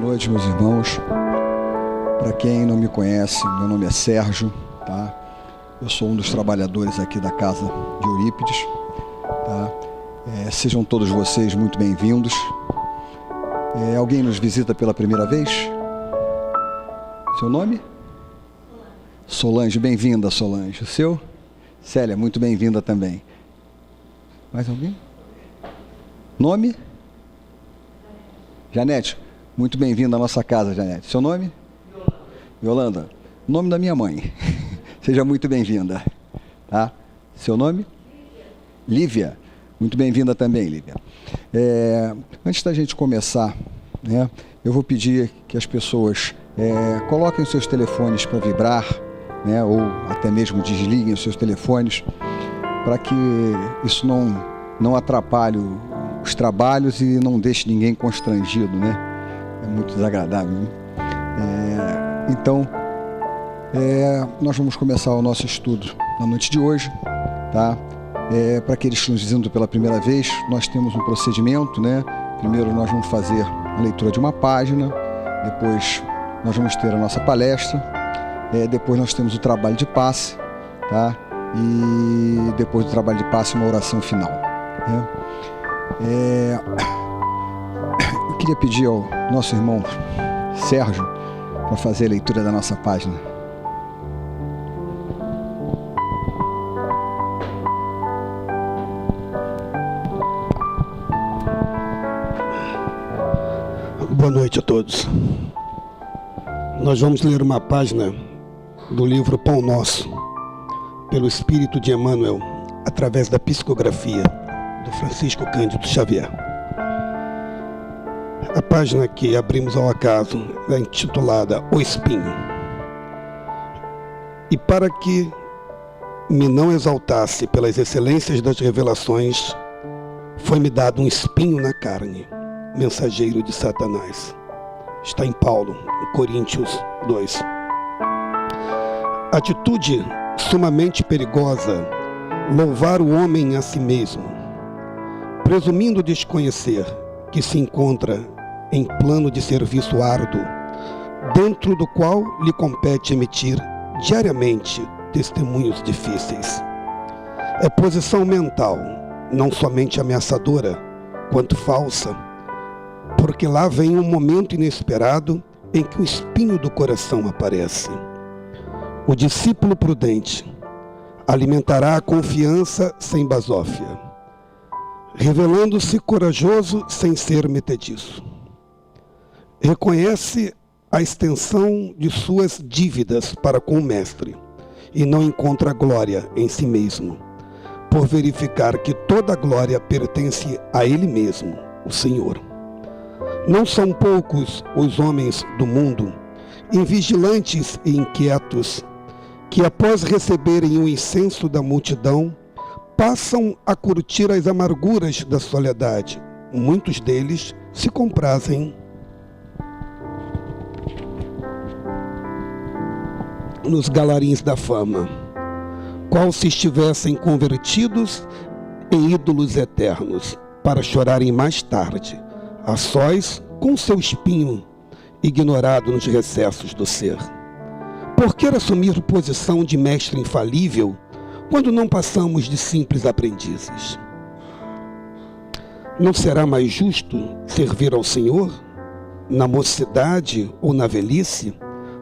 noite, meus irmãos. Para quem não me conhece, meu nome é Sérgio, tá? Eu sou um dos trabalhadores aqui da casa de Eurípides, tá? Sejam todos vocês muito bem-vindos. Alguém nos visita pela primeira vez? Seu nome? Solange, bem-vinda, Solange. O seu? Célia, muito bem-vinda também. Mais alguém? Nome? Janete, muito bem-vinda à nossa casa, Janete. Seu nome? Yolanda. Nome da minha mãe. Seja muito bem-vinda. Tá? Seu nome? Lívia. Muito bem-vinda também, Lívia. Antes da gente começar, né, eu vou pedir que as pessoas coloquem os seus telefones para vibrar, né, ou até mesmo desliguem os seus telefones, para que isso não atrapalhe os trabalhos e não deixe ninguém constrangido, né? É muito desagradável, né? Então, nós vamos começar o nosso estudo na noite de hoje, tá? Para aqueles que estão nos visitando pela primeira vez, nós temos um procedimento, né? Primeiro nós vamos fazer a leitura de uma página, depois nós vamos ter a nossa palestra, depois nós temos o trabalho de passe, tá? E depois do trabalho de passe, uma oração final, né? Eu queria pedir ao nosso irmão Sérgio para fazer a leitura da nossa página. Boa noite a todos. Nós vamos ler uma página do livro Pão Nosso, pelo Espírito de Emmanuel, através da psicografia do Francisco Cândido Xavier. A página que abrimos ao acaso é intitulada O Espinho. E para que me não exaltasse pelas excelências das revelações, foi-me dado um espinho na carne, mensageiro de Satanás. Está em Paulo, em Coríntios 2. Atitude sumamente perigosa, louvar o homem a si mesmo, presumindo desconhecer que se encontra em plano de serviço árduo, dentro do qual lhe compete emitir diariamente testemunhos difíceis. É posição mental, não somente ameaçadora, quanto falsa, porque lá vem um momento inesperado em que o espinho do coração aparece. O discípulo prudente alimentará a confiança sem basófia, revelando-se corajoso sem ser metediço. Reconhece a extensão de suas dívidas para com o mestre e não encontra glória em si mesmo, por verificar que toda a glória pertence a ele mesmo, o Senhor. Não são poucos os homens do mundo, invigilantes e inquietos, que após receberem o incenso da multidão, passam a curtir as amarguras da soledade. Muitos deles se comprazem nos galarins da fama, qual se estivessem convertidos em ídolos eternos, para chorarem mais tarde, a sós com seu espinho ignorado nos recessos do ser. Por que assumir posição de mestre infalível quando não passamos de simples aprendizes? Não será mais justo servir ao Senhor na mocidade ou na velhice,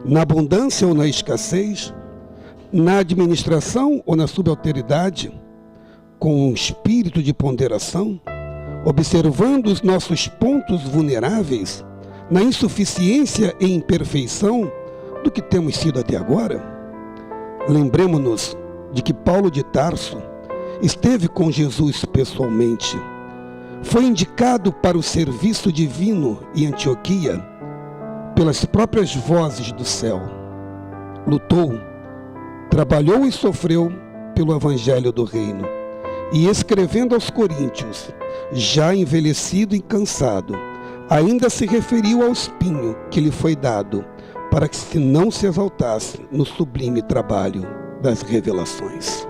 na abundância ou na escassez, na administração ou na subalternidade, com um espírito de ponderação, observando os nossos pontos vulneráveis, na insuficiência e imperfeição do que temos sido até agora? Lembremos-nos de que Paulo de Tarso esteve com Jesus pessoalmente, foi indicado para o serviço divino em Antioquia pelas próprias vozes do céu, lutou, trabalhou e sofreu pelo evangelho do reino, e escrevendo aos Coríntios, já envelhecido e cansado, ainda se referiu ao espinho que lhe foi dado, para que se não se exaltasse no sublime trabalho das revelações.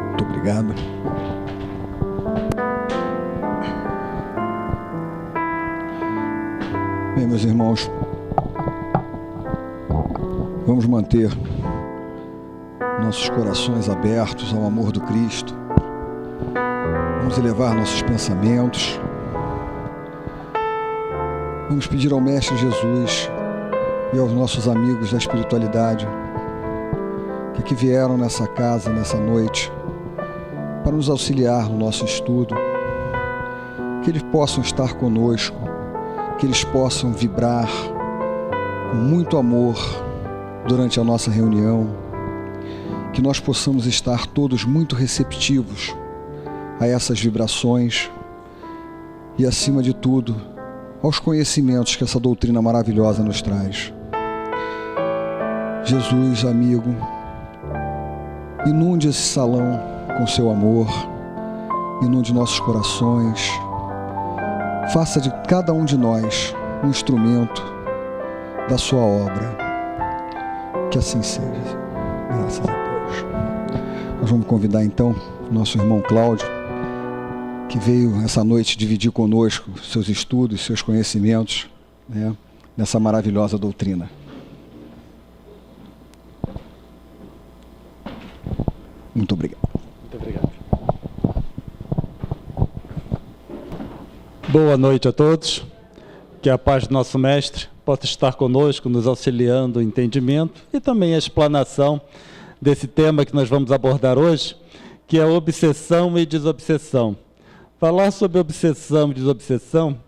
Muito obrigado. meus irmãos, vamos manter nossos corações abertos ao amor do Cristo. Vamos elevar nossos pensamentos. Vamos pedir ao Mestre Jesus e aos nossos amigos da espiritualidade que vieram nessa casa, nessa noite, para nos auxiliar no nosso estudo, que eles possam estar conosco, que eles possam vibrar com muito amor durante a nossa reunião, que nós possamos estar todos muito receptivos a essas vibrações e, acima de tudo, aos conhecimentos que essa doutrina maravilhosa nos traz. Jesus, amigo, inunde esse salão com seu amor, inunde nossos corações, faça de cada um de nós um instrumento da sua obra. Que assim seja, graças a Deus. Nós vamos convidar então nosso irmão Cláudio, que veio essa noite dividir conosco seus estudos, seus conhecimentos, né, nessa maravilhosa doutrina. Muito obrigado. Muito obrigado. Boa noite a todos. Que a paz do nosso Mestre possa estar conosco, nos auxiliando o entendimento e também a explanação desse tema que nós vamos abordar hoje, que é obsessão e desobsessão. Falar sobre obsessão e desobsessão,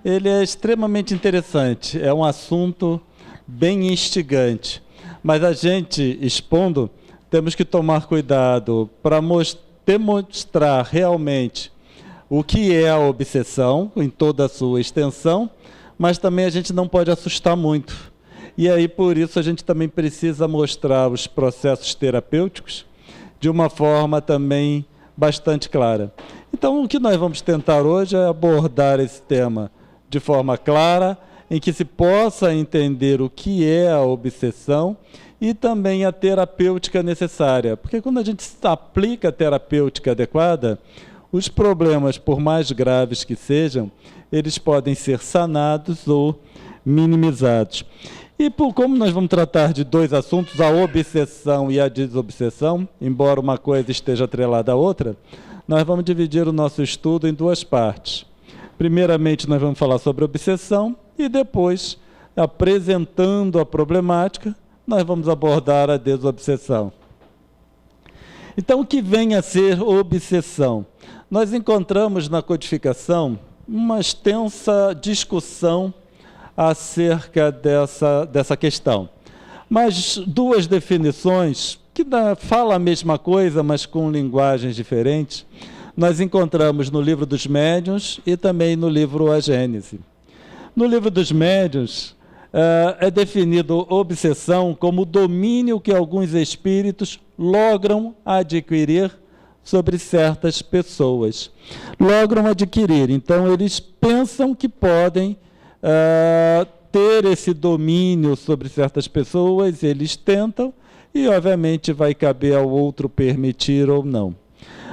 ele é extremamente interessante, é um assunto bem instigante, mas a gente, expondo, temos que tomar cuidado para demonstrar realmente o que é a obsessão em toda a sua extensão, mas também a gente não pode assustar muito. E aí, por isso, a gente também precisa mostrar os processos terapêuticos de uma forma também bastante clara. Então, o que nós vamos tentar hoje é abordar esse tema de forma clara, em que se possa entender o que é a obsessão e também a terapêutica necessária. Porque quando a gente aplica a terapêutica adequada, os problemas, por mais graves que sejam, eles podem ser sanados ou minimizados. E como nós vamos tratar de dois assuntos, a obsessão e a desobsessão, embora uma coisa esteja atrelada à outra, nós vamos dividir o nosso estudo em duas partes. Primeiramente, nós vamos falar sobre obsessão e depois, apresentando a problemática, nós vamos abordar a desobsessão. Então, o que vem a ser obsessão? Nós encontramos na codificação uma extensa discussão acerca dessa questão. Mas duas definições, que falam a mesma coisa, mas com linguagens diferentes, nós encontramos no Livro dos Médiuns e também no livro A Gênese. No Livro dos Médiuns, é definido obsessão como o domínio que alguns espíritos logram adquirir sobre certas pessoas. Logram adquirir, então eles pensam que podem ter esse domínio sobre certas pessoas, eles tentam, e obviamente vai caber ao outro permitir ou não.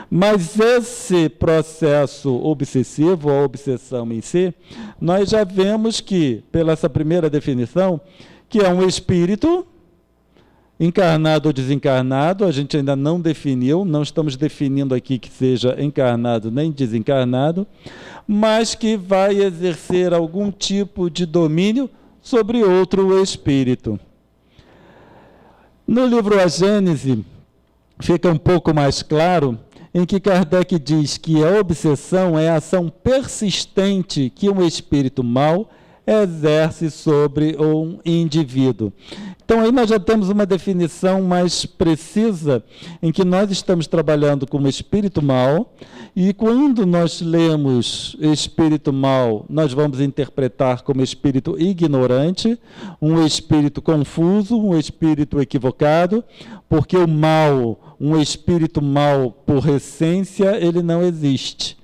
Mas esse processo obsessivo, a obsessão em si, nós já vemos que, pela essa primeira definição, que é um espírito, encarnado ou desencarnado, a gente ainda não definiu, não estamos definindo aqui que seja encarnado nem desencarnado, mas que vai exercer algum tipo de domínio sobre outro espírito. No livro A Gênese, fica um pouco mais claro, em que Kardec diz que a obsessão é a ação persistente que um espírito mau exerce sobre um indivíduo. Então, aí nós já temos uma definição mais precisa, em que nós estamos trabalhando com o espírito mau, e quando nós lemos espírito mau, nós vamos interpretar como espírito ignorante, um espírito confuso, um espírito equivocado, porque o mal, um espírito mau por essência, ele não existe.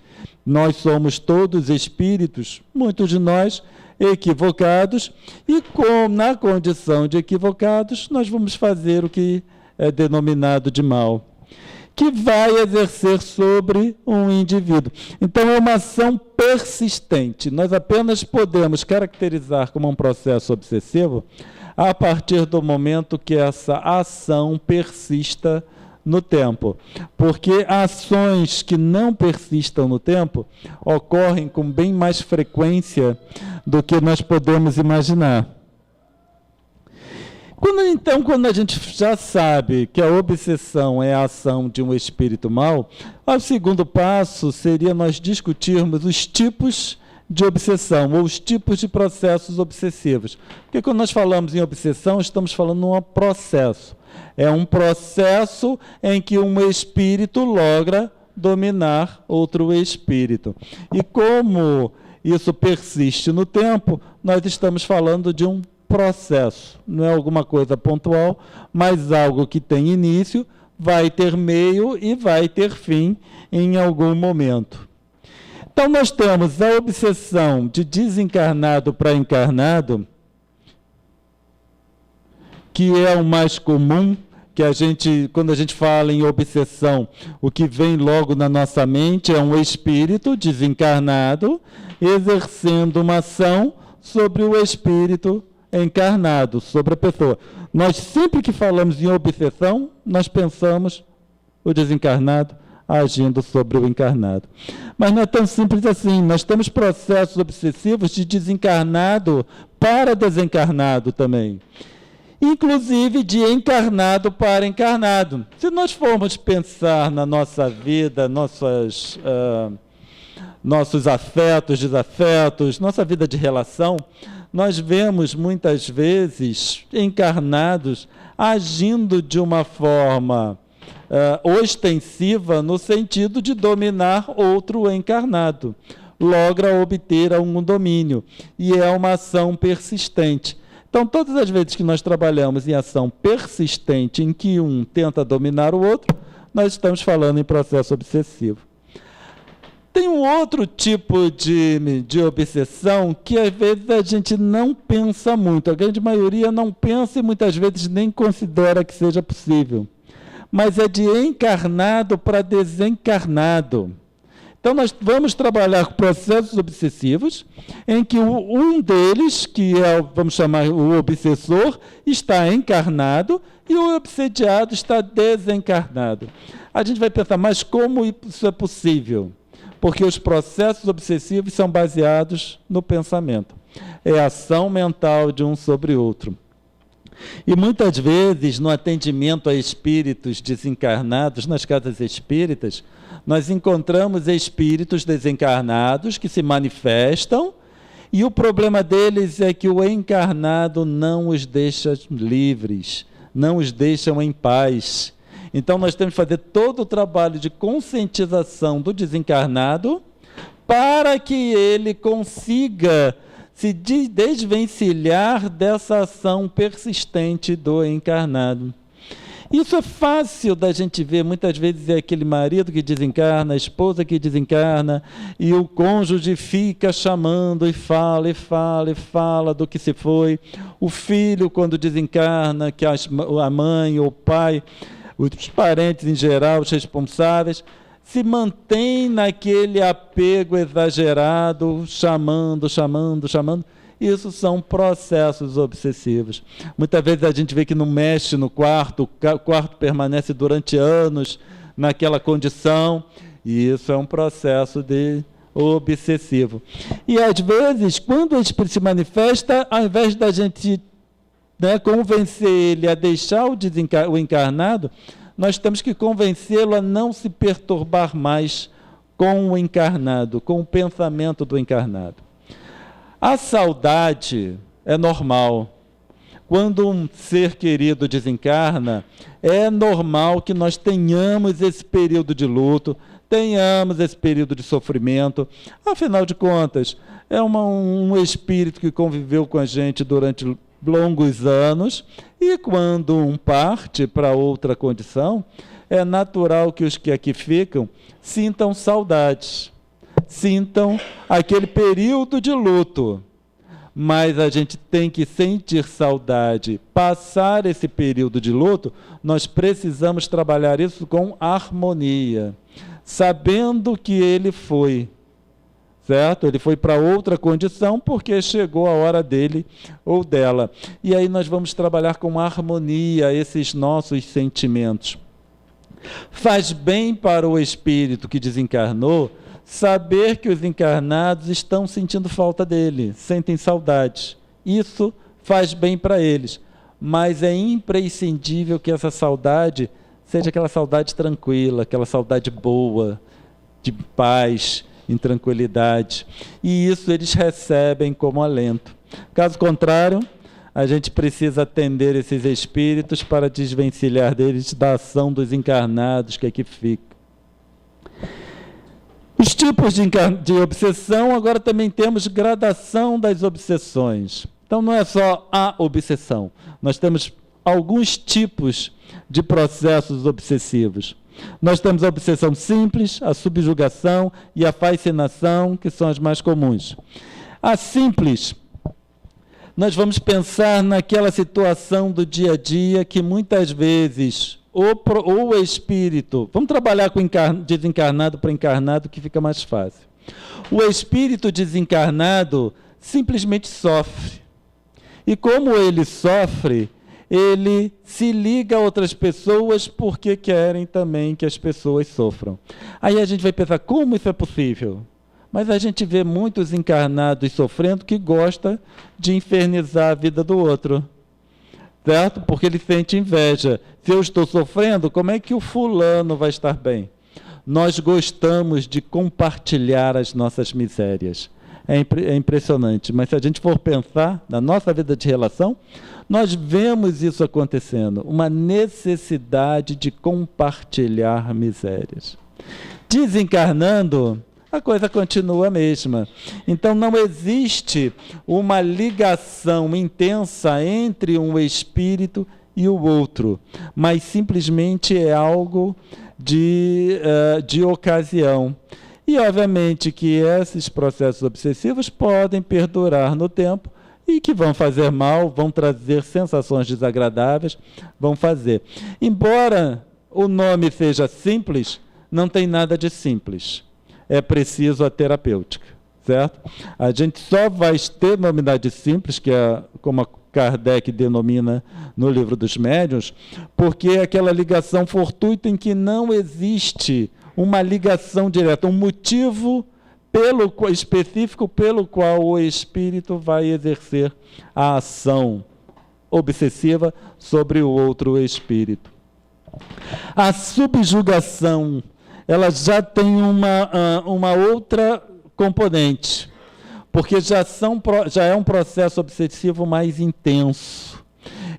Nós somos todos espíritos, muitos de nós, equivocados, e na condição de equivocados, nós vamos fazer o que é denominado de mal. que vai exercer sobre um indivíduo. Então, é uma ação persistente. Nós apenas podemos caracterizar como um processo obsessivo a partir do momento que essa ação persista no tempo. Porque ações que não persistam no tempo ocorrem com bem mais frequência do que nós podemos imaginar. Quando a gente já sabe que a obsessão é a ação de um espírito mau, o segundo passo seria nós discutirmos os tipos de obsessão, ou os tipos de processos obsessivos. Porque quando nós falamos em obsessão, estamos falando de um processo. É um processo em que um espírito logra dominar outro espírito. E como isso persiste no tempo, nós estamos falando de um processo. Não é alguma coisa pontual, mas algo que tem início, vai ter meio e vai ter fim em algum momento. Então, nós temos a obsessão de desencarnado para encarnado, que é o mais comum, que quando a gente fala em obsessão, o que vem logo na nossa mente é um espírito desencarnado exercendo uma ação sobre o espírito encarnado, sobre a pessoa. Nós sempre que falamos em obsessão, nós pensamos o desencarnado agindo sobre o encarnado. Mas não é tão simples assim. Nós temos processos obsessivos de desencarnado para desencarnado também. Inclusive de encarnado para encarnado. Se nós formos pensar na nossa vida, nossos afetos, desafetos, nossa vida de relação, nós vemos muitas vezes encarnados agindo de uma forma ostensiva no sentido de dominar outro encarnado. Logra obter um domínio. E é uma ação persistente. Então, todas as vezes que nós trabalhamos em ação persistente, em que um tenta dominar o outro, nós estamos falando em processo obsessivo. Tem um outro tipo de obsessão que, às vezes, a gente não pensa muito. A grande maioria não pensa e, muitas vezes, nem considera que seja possível. Mas é de encarnado para desencarnado. Então, nós vamos trabalhar com processos obsessivos, em que um deles, que é, vamos chamar o obsessor, está encarnado e o obsediado está desencarnado. A gente vai pensar, mas como isso é possível? Porque os processos obsessivos são baseados no pensamento. É a ação mental de um sobre o outro. E muitas vezes, no atendimento a espíritos desencarnados, nas casas espíritas, nós encontramos espíritos desencarnados que se manifestam, e o problema deles é que o encarnado não os deixa livres, não os deixa em paz. Então, nós temos que fazer todo o trabalho de conscientização do desencarnado para que ele consiga se desvencilhar dessa ação persistente do encarnado. Isso é fácil da gente ver, muitas vezes é aquele marido que desencarna, a esposa que desencarna, e o cônjuge fica chamando e fala, e fala, e fala do que se foi. O filho, quando desencarna, que a mãe ou o pai, os parentes em geral, os responsáveis, se mantém naquele apego exagerado, chamando. Isso são processos obsessivos. Muitas vezes a gente vê que não mexe no quarto, o quarto permanece durante anos naquela condição, e isso é um processo obsessivo. E às vezes, quando a gente se manifesta, ao invés da gente convencer ele a deixar o encarnado, nós temos que convencê-lo a não se perturbar mais com o encarnado, com o pensamento do encarnado. A saudade é normal. Quando um ser querido desencarna, é normal que nós tenhamos esse período de luto, tenhamos esse período de sofrimento. Afinal de contas, é um espírito que conviveu com a gente durante longos anos, e quando um parte para outra condição, é natural que os que aqui ficam sintam saudades, sintam aquele período de luto. mas a gente tem que sentir saudade, passar esse período de luto. Nós precisamos trabalhar isso com harmonia, sabendo que ele foi, certo? Ele foi para outra condição porque chegou a hora dele ou dela. E aí nós vamos trabalhar com harmonia esses nossos sentimentos. Faz bem para o espírito que desencarnou saber que os encarnados estão sentindo falta dele, sentem saudade. Isso faz bem para eles, mas é imprescindível que essa saudade seja aquela saudade tranquila, aquela saudade boa, de paz, em tranquilidade. E isso eles recebem como alento. Caso contrário, a gente precisa atender esses espíritos para desvencilhar deles da ação dos encarnados que aqui ficam. Os tipos de obsessão, agora também temos gradação das obsessões. Então não é só a obsessão, nós temos alguns tipos de processos obsessivos. Nós temos a obsessão simples, a subjugação e a fascinação, que são as mais comuns. A simples, nós vamos pensar naquela situação do dia a dia que muitas vezes o espírito, vamos trabalhar com desencarnado para encarnado, que fica mais fácil. O espírito desencarnado simplesmente sofre. E como ele sofre, ele se liga a outras pessoas porque querem também que as pessoas sofram. Aí a gente vai pensar, como isso é possível? Mas a gente vê muitos encarnados sofrendo que gosta de infernizar a vida do outro. Certo? Porque ele sente inveja. Se eu estou sofrendo, como é que o fulano vai estar bem? Nós gostamos de compartilhar as nossas misérias. É impressionante, mas se a gente for pensar na nossa vida de relação, nós vemos isso acontecendo, uma necessidade de compartilhar misérias. Desencarnando, a coisa continua a mesma. Então não existe uma ligação intensa entre um espírito e o outro, mas simplesmente é algo de ocasião. E obviamente que esses processos obsessivos podem perdurar no tempo e que vão fazer mal, vão trazer sensações desagradáveis, vão fazer. Embora o nome seja simples, não tem nada de simples. É preciso a terapêutica, certo? A gente só vai ter nominalidade simples, que é como a Kardec denomina no Livro dos Médiuns, porque é aquela ligação fortuita em que não existe uma ligação direta, um motivo específico pelo qual o espírito vai exercer a ação obsessiva sobre o outro espírito. A subjugação, ela já tem uma outra componente, porque já é um processo obsessivo mais intenso,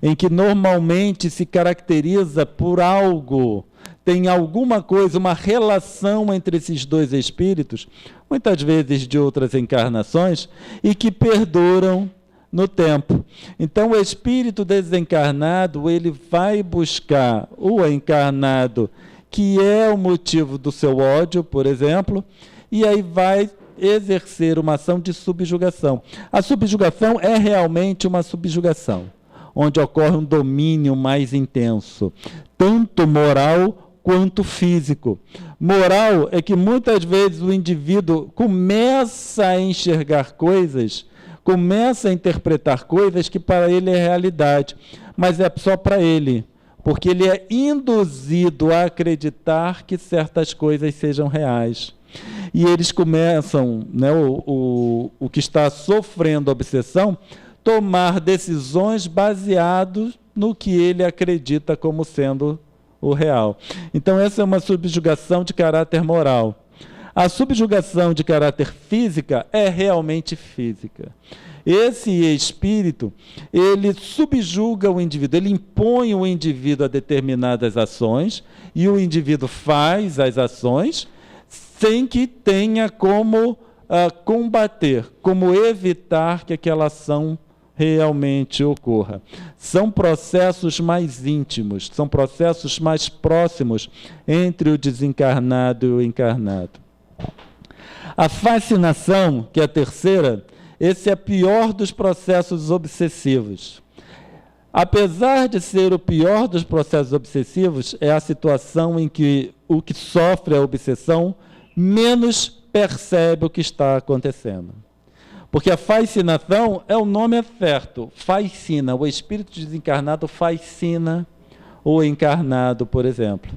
em que normalmente se caracteriza por algo, tem alguma coisa, uma relação entre esses dois espíritos, muitas vezes de outras encarnações, e que perduram no tempo. Então, o espírito desencarnado, ele vai buscar o encarnado, que é o motivo do seu ódio, por exemplo, e aí vai exercer uma ação de subjugação. A subjugação é realmente uma subjugação, onde ocorre um domínio mais intenso, tanto moral quanto físico. Moral é que muitas vezes o indivíduo começa a enxergar coisas, começa a interpretar coisas que para ele é realidade, mas é só para ele, porque ele é induzido a acreditar que certas coisas sejam reais. E eles começam, né, o que está sofrendo a obsessão, tomar decisões baseadas no que ele acredita como sendo o real. Então essa é uma subjugação de caráter moral. A subjugação de caráter física é realmente física. Esse espírito, ele subjuga o indivíduo, ele impõe o indivíduo a determinadas ações, e o indivíduo faz as ações sem que tenha como combater, como evitar que aquela ação realmente ocorra. São processos mais íntimos, são processos mais próximos entre o desencarnado e o encarnado. A fascinação, que é a terceira, esse é o pior dos processos obsessivos. Apesar de ser o pior dos processos obsessivos, é a situação em que o que sofre a obsessão menos percebe o que está acontecendo. Porque a fascinação é o nome certo, fascina, o espírito desencarnado fascina o encarnado, por exemplo.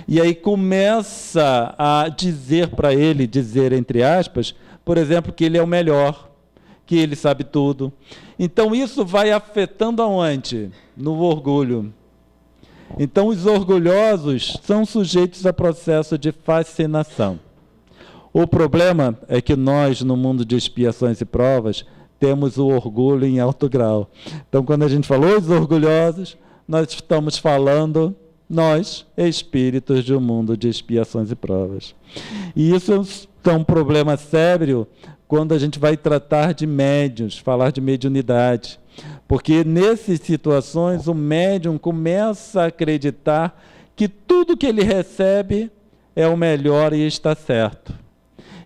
E aí começa a dizer para ele, dizer entre aspas, por exemplo, que ele é o melhor, que ele sabe tudo. Então isso vai afetando aonde? No orgulho. Então os orgulhosos são sujeitos a processo de fascinação. O problema é que nós, no mundo de expiações e provas, temos o orgulho em alto grau. Então quando a gente falou os orgulhosos, nós estamos falando, nós, espíritos de um mundo de expiações e provas. E isso é um problema sério quando a gente vai tratar de médiuns, falar de mediunidade. Porque nessas situações o médium começa a acreditar que tudo que ele recebe é o melhor e está certo.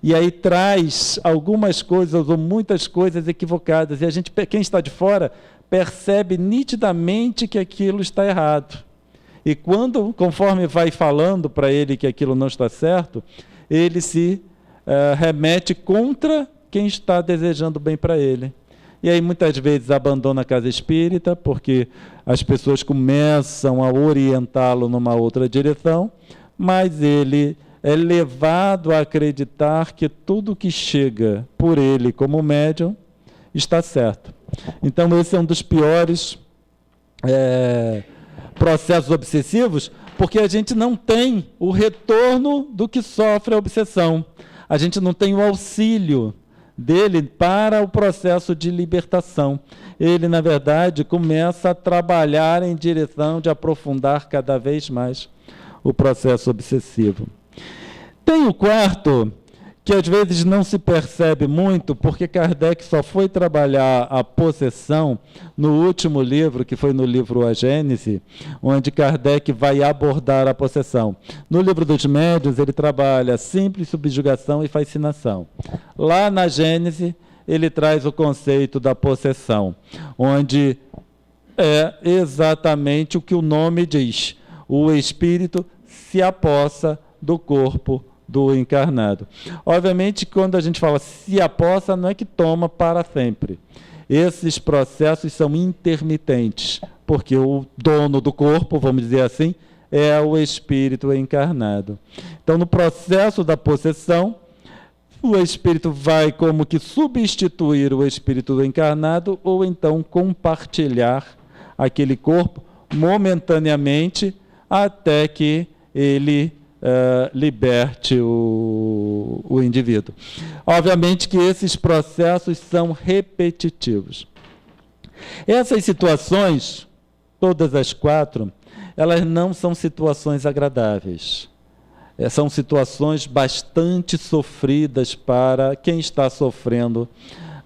E aí traz algumas coisas ou muitas coisas equivocadas. E a gente, quem está de fora, percebe nitidamente que aquilo está errado. E quando, conforme vai falando para ele que aquilo não está certo, ele se remete contra quem está desejando bem para ele. E aí muitas vezes abandona a casa espírita, porque as pessoas começam a orientá-lo numa outra direção, mas ele é levado a acreditar que tudo que chega por ele como médium está certo. Então esse é um dos piores processos obsessivos, porque a gente não tem o retorno do que sofre a obsessão. A gente não tem o auxílio dele para o processo de libertação. Ele, na verdade, começa a trabalhar em direção de aprofundar cada vez mais o processo obsessivo. Tem o quarto, que às vezes não se percebe muito, porque Kardec só foi trabalhar a possessão no último livro, que foi no livro A Gênese, onde Kardec vai abordar a possessão. No livro dos Médiuns, ele trabalha simples subjugação e fascinação. Lá na Gênese, ele traz o conceito da possessão, onde é exatamente o que o nome diz. O espírito se apossa do corpo do encarnado. Obviamente, quando a gente fala se apossa, não é que toma para sempre. Esses processos são intermitentes, porque o dono do corpo, vamos dizer assim, é o espírito encarnado. Então, no processo da possessão, o espírito vai como que substituir o espírito encarnado ou então compartilhar aquele corpo momentaneamente até que ele liberte o indivíduo. Obviamente que esses processos são repetitivos. Essas situações, todas as quatro, elas não são situações agradáveis. São situações bastante sofridas para quem está sofrendo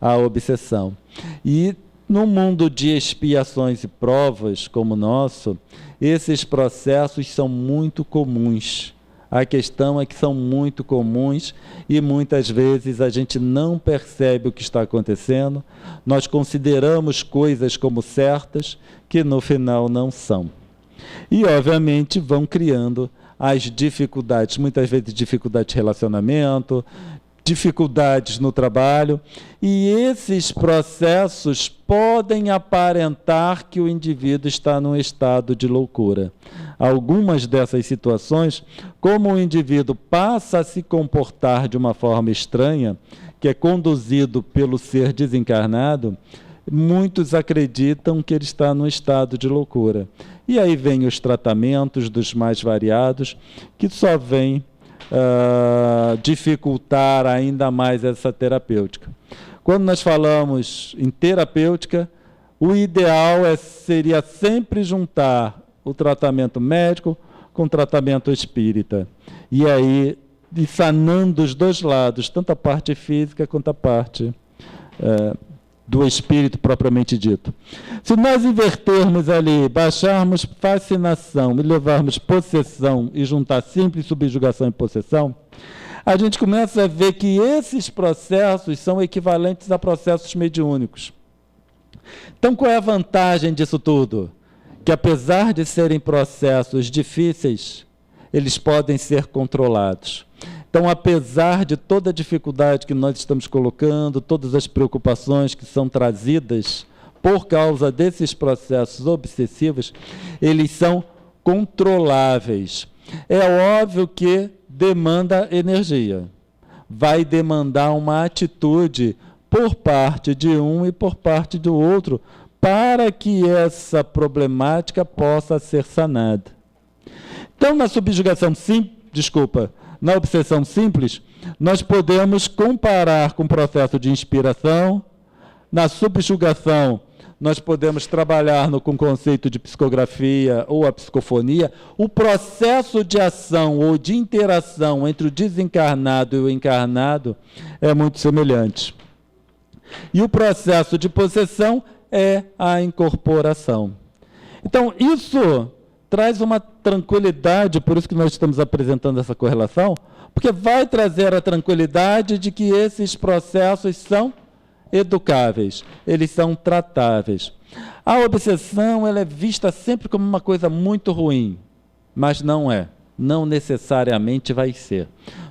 a obsessão. E no mundo de expiações e provas como o nosso, esses processos são muito comuns. A questão é que são muito comuns e muitas vezes a gente não percebe o que está acontecendo, nós consideramos coisas como certas que no final não são. E obviamente vão criando as dificuldades, muitas vezes dificuldades de relacionamento, dificuldades no trabalho, e esses processos podem aparentar que o indivíduo está num estado de loucura. Algumas dessas situações, como o indivíduo passa a se comportar de uma forma estranha, que é conduzido pelo ser desencarnado, muitos acreditam que ele está num estado de loucura. E aí vem os tratamentos dos mais variados, que só vêm dificultar ainda mais essa terapêutica. Quando nós falamos em terapêutica, o ideal seria sempre juntar o tratamento médico com o tratamento espírita. E aí, sanando os dois lados, tanto a parte física quanto a parte do espírito propriamente dito. Se nós invertermos ali, baixarmos fascinação e levarmos possessão e juntar simples subjugação e possessão, a gente começa a ver que esses processos são equivalentes a processos mediúnicos. Então, qual é a vantagem disso tudo? Que apesar de serem processos difíceis, eles podem ser controlados. Então, apesar de toda a dificuldade que nós estamos colocando, todas as preocupações que são trazidas por causa desses processos obsessivos, eles são controláveis. É óbvio que demanda energia. Vai demandar uma atitude por parte de um e por parte do outro, para que essa problemática possa ser sanada. Então, na na obsessão simples, nós podemos comparar com o processo de inspiração. Na subjugação, nós podemos trabalhar com o conceito de psicografia ou a psicofonia. O processo de ação ou de interação entre o desencarnado e o encarnado é muito semelhante. E o processo de possessão é a incorporação. Então, isso traz uma tranquilidade, por isso que nós estamos apresentando essa correlação, porque vai trazer a tranquilidade de que esses processos são educáveis, eles são tratáveis. A obsessão, ela é vista sempre como uma coisa muito ruim, mas não é, não necessariamente vai ser.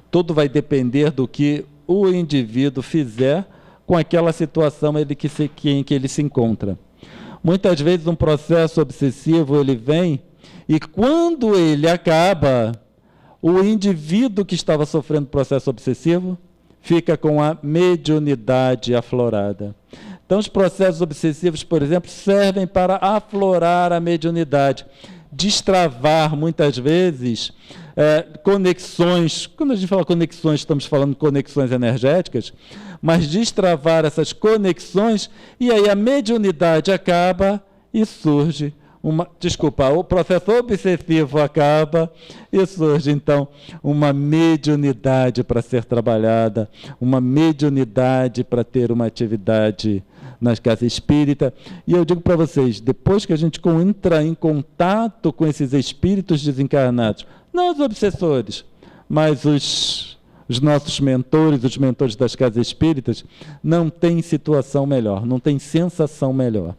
Tudo vai depender do que o indivíduo fizer com aquela situação em que ele se encontra. Muitas vezes um processo obsessivo ele vem e quando ele acaba, o indivíduo que estava sofrendo processo obsessivo fica com a mediunidade aflorada. Então, os processos obsessivos, por exemplo, servem para aflorar a mediunidade, destravar, muitas vezes, conexões. Quando a gente fala conexões, estamos falando de conexões energéticas, mas destravar essas conexões, e aí a mediunidade acaba e surge o processo obsessivo acaba e surge, então, uma mediunidade para ser trabalhada, uma mediunidade para ter uma atividade nas casas espíritas. E eu digo para vocês, depois que a gente entra em contato com esses espíritos desencarnados, não os obsessores, mas os nossos mentores, os mentores das casas espíritas, não tem situação melhor, não tem sensação melhor.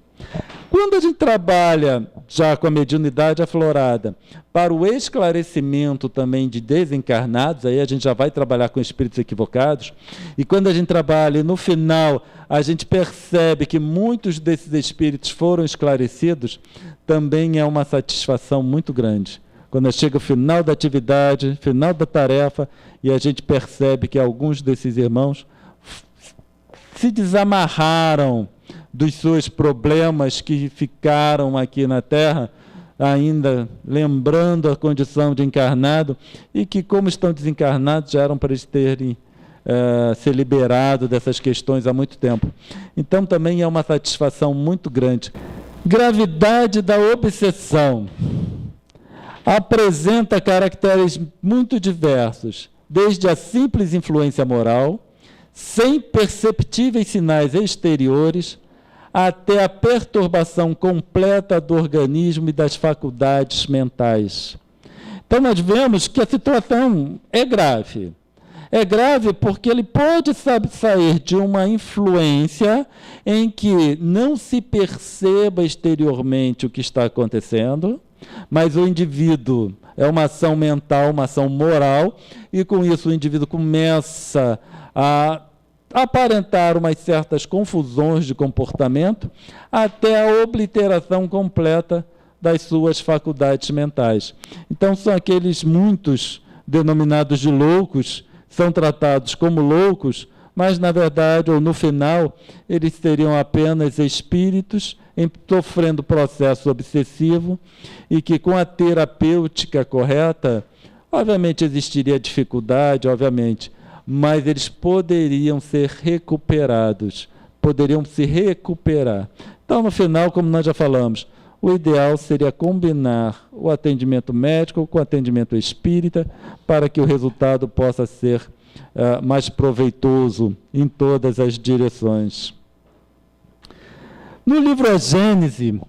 Quando a gente trabalha já com a mediunidade aflorada para o esclarecimento também de desencarnados, aí a gente já vai trabalhar com espíritos equivocados, e quando a gente trabalha e no final a gente percebe que muitos desses espíritos foram esclarecidos, também é uma satisfação muito grande. Quando chega o final da atividade, final da tarefa, e a gente percebe que alguns desses irmãos se desamarraram dos seus problemas que ficaram aqui na Terra, ainda lembrando a condição de encarnado, e que, como estão desencarnados, já eram para eles terem se liberado dessas questões há muito tempo. Então, também é uma satisfação muito grande. Gravidade da obsessão apresenta caracteres muito diversos, desde a simples influência moral, sem perceptíveis sinais exteriores, até a perturbação completa do organismo e das faculdades mentais. Então, nós vemos que a situação é grave. É grave porque ele pode sair de uma influência em que não se perceba exteriormente o que está acontecendo, mas o indivíduo é uma ação mental, uma ação moral, e com isso o indivíduo começa a aparentar umas certas confusões de comportamento, até a obliteração completa das suas faculdades mentais. Então, são aqueles muitos denominados de loucos, são tratados como loucos, mas, na verdade, ou no final, eles seriam apenas espíritos sofrendo processo obsessivo, e que, com a terapêutica correta, obviamente existiria dificuldade, obviamente, mas eles poderiam ser recuperados, poderiam se recuperar. Então, no final, como nós já falamos, o ideal seria combinar o atendimento médico com o atendimento espírita, para que o resultado possa ser mais proveitoso em todas as direções. No livro A Gênese,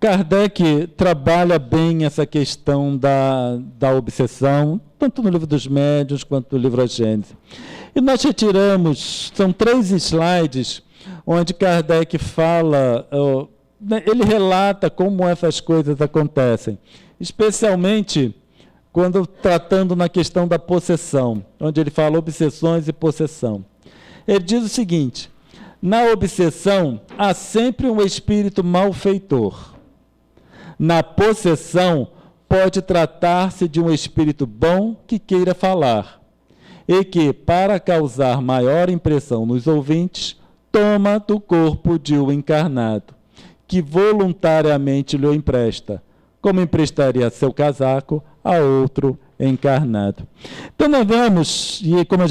Kardec trabalha bem essa questão da obsessão, tanto no Livro dos Médiuns quanto no livro A Gênese. E nós retiramos, são 3 slides, onde Kardec fala, ele relata como essas coisas acontecem, especialmente quando tratando na questão da possessão, onde ele fala obsessões e possessão. Ele diz o seguinte: na obsessão há sempre um espírito malfeitor. Na possessão pode tratar-se de um espírito bom que queira falar, e que, para causar maior impressão nos ouvintes, toma do corpo de um encarnado, que voluntariamente lhe empresta, como emprestaria seu casaco a outro encarnado. Então nós vemos, e como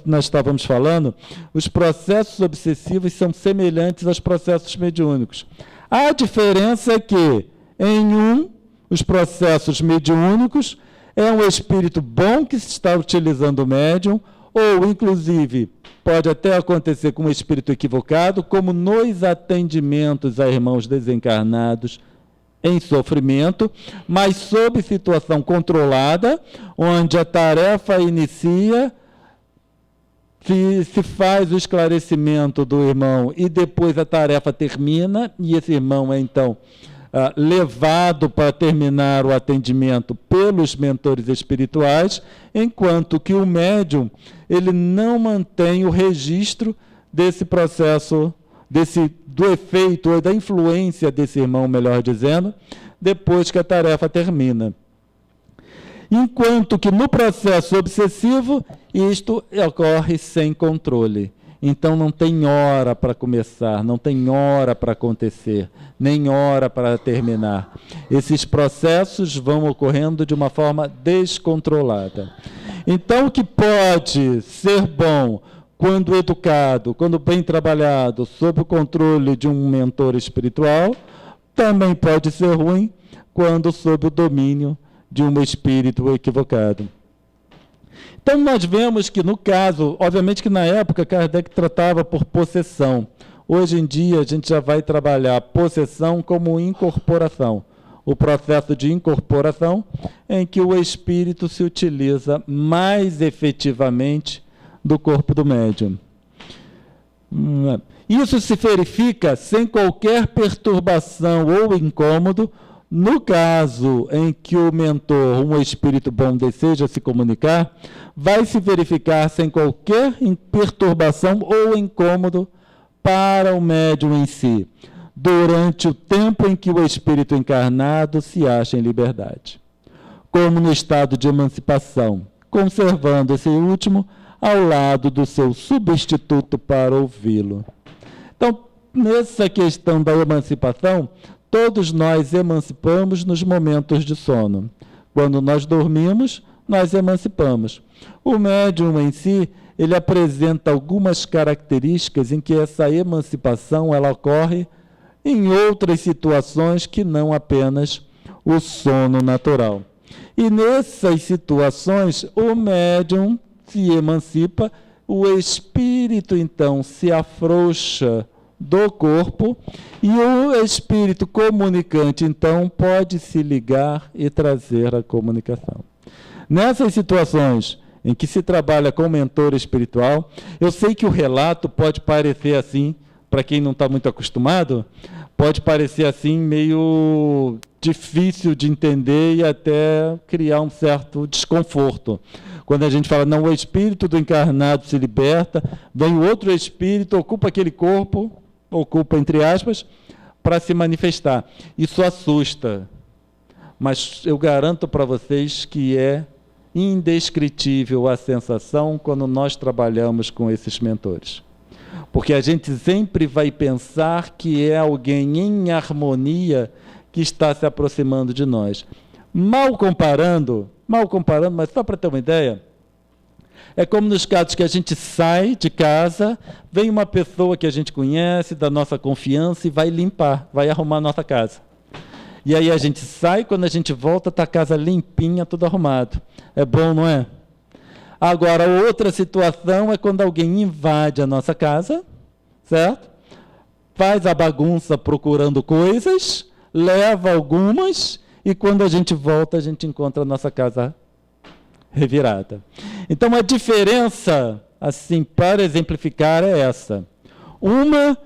nós estávamos falando, os processos obsessivos são semelhantes aos processos mediúnicos. A diferença é que, em os processos mediúnicos, é um espírito bom que se está utilizando o médium, ou, inclusive, pode até acontecer com um espírito equivocado, como nos atendimentos a irmãos desencarnados em sofrimento, mas sob situação controlada, onde a tarefa inicia, se faz o esclarecimento do irmão e depois a tarefa termina, e esse irmão é, então, levado para terminar o atendimento pelos mentores espirituais, enquanto que o médium ele não mantém o registro desse processo, do efeito ou da influência desse irmão, melhor dizendo, depois que a tarefa termina. Enquanto que no processo obsessivo, isto ocorre sem controle. Então não tem hora para começar, não tem hora para acontecer, nem hora para terminar. Esses processos vão ocorrendo de uma forma descontrolada. Então o que pode ser bom quando educado, quando bem trabalhado, sob o controle de um mentor espiritual, também pode ser ruim quando sob o domínio de um espírito equivocado. Então, nós vemos que, no caso, obviamente que na época Kardec tratava por possessão. Hoje em dia, a gente já vai trabalhar possessão como incorporação. O processo de incorporação em que o espírito se utiliza mais efetivamente do corpo do médium. Isso se verifica sem qualquer perturbação ou incômodo, no caso em que o mentor, um espírito bom, deseja se comunicar, vai se verificar sem qualquer perturbação ou incômodo para o médium em si, durante o tempo em que o espírito encarnado se acha em liberdade, como no estado de emancipação, conservando esse último ao lado do seu substituto para ouvi-lo. Então, nessa questão da emancipação, todos nós emancipamos nos momentos de sono. Quando nós dormimos, nós emancipamos. O médium em si, ele apresenta algumas características em que essa emancipação ela ocorre em outras situações que não apenas o sono natural. E nessas situações, o médium se emancipa, o espírito, então, se afrouxa do corpo, e o espírito comunicante, então, pode se ligar e trazer a comunicação. Nessas situações em que se trabalha com mentor espiritual, eu sei que o relato pode parecer assim, para quem não está muito acostumado, pode parecer assim meio difícil de entender e até criar um certo desconforto. Quando a gente fala, não, o espírito do encarnado se liberta, vem o outro espírito, ocupa aquele corpo, ocupa, entre aspas, para se manifestar. Isso assusta, mas eu garanto para vocês que é indescritível a sensação quando nós trabalhamos com esses mentores. Porque a gente sempre vai pensar que é alguém em harmonia que está se aproximando de nós. Mal comparando, mas só para ter uma ideia, é como nos casos que a gente sai de casa, vem uma pessoa que a gente conhece, da nossa confiança, e vai limpar, vai arrumar a nossa casa. E aí a gente sai, quando a gente volta, está a casa limpinha, tudo arrumado. É bom, não é? Agora, outra situação é quando alguém invade a nossa casa, certo? Faz a bagunça procurando coisas, leva algumas, e quando a gente volta, a gente encontra a nossa casa revirada. Então, a diferença, assim, para exemplificar, é essa. Uma,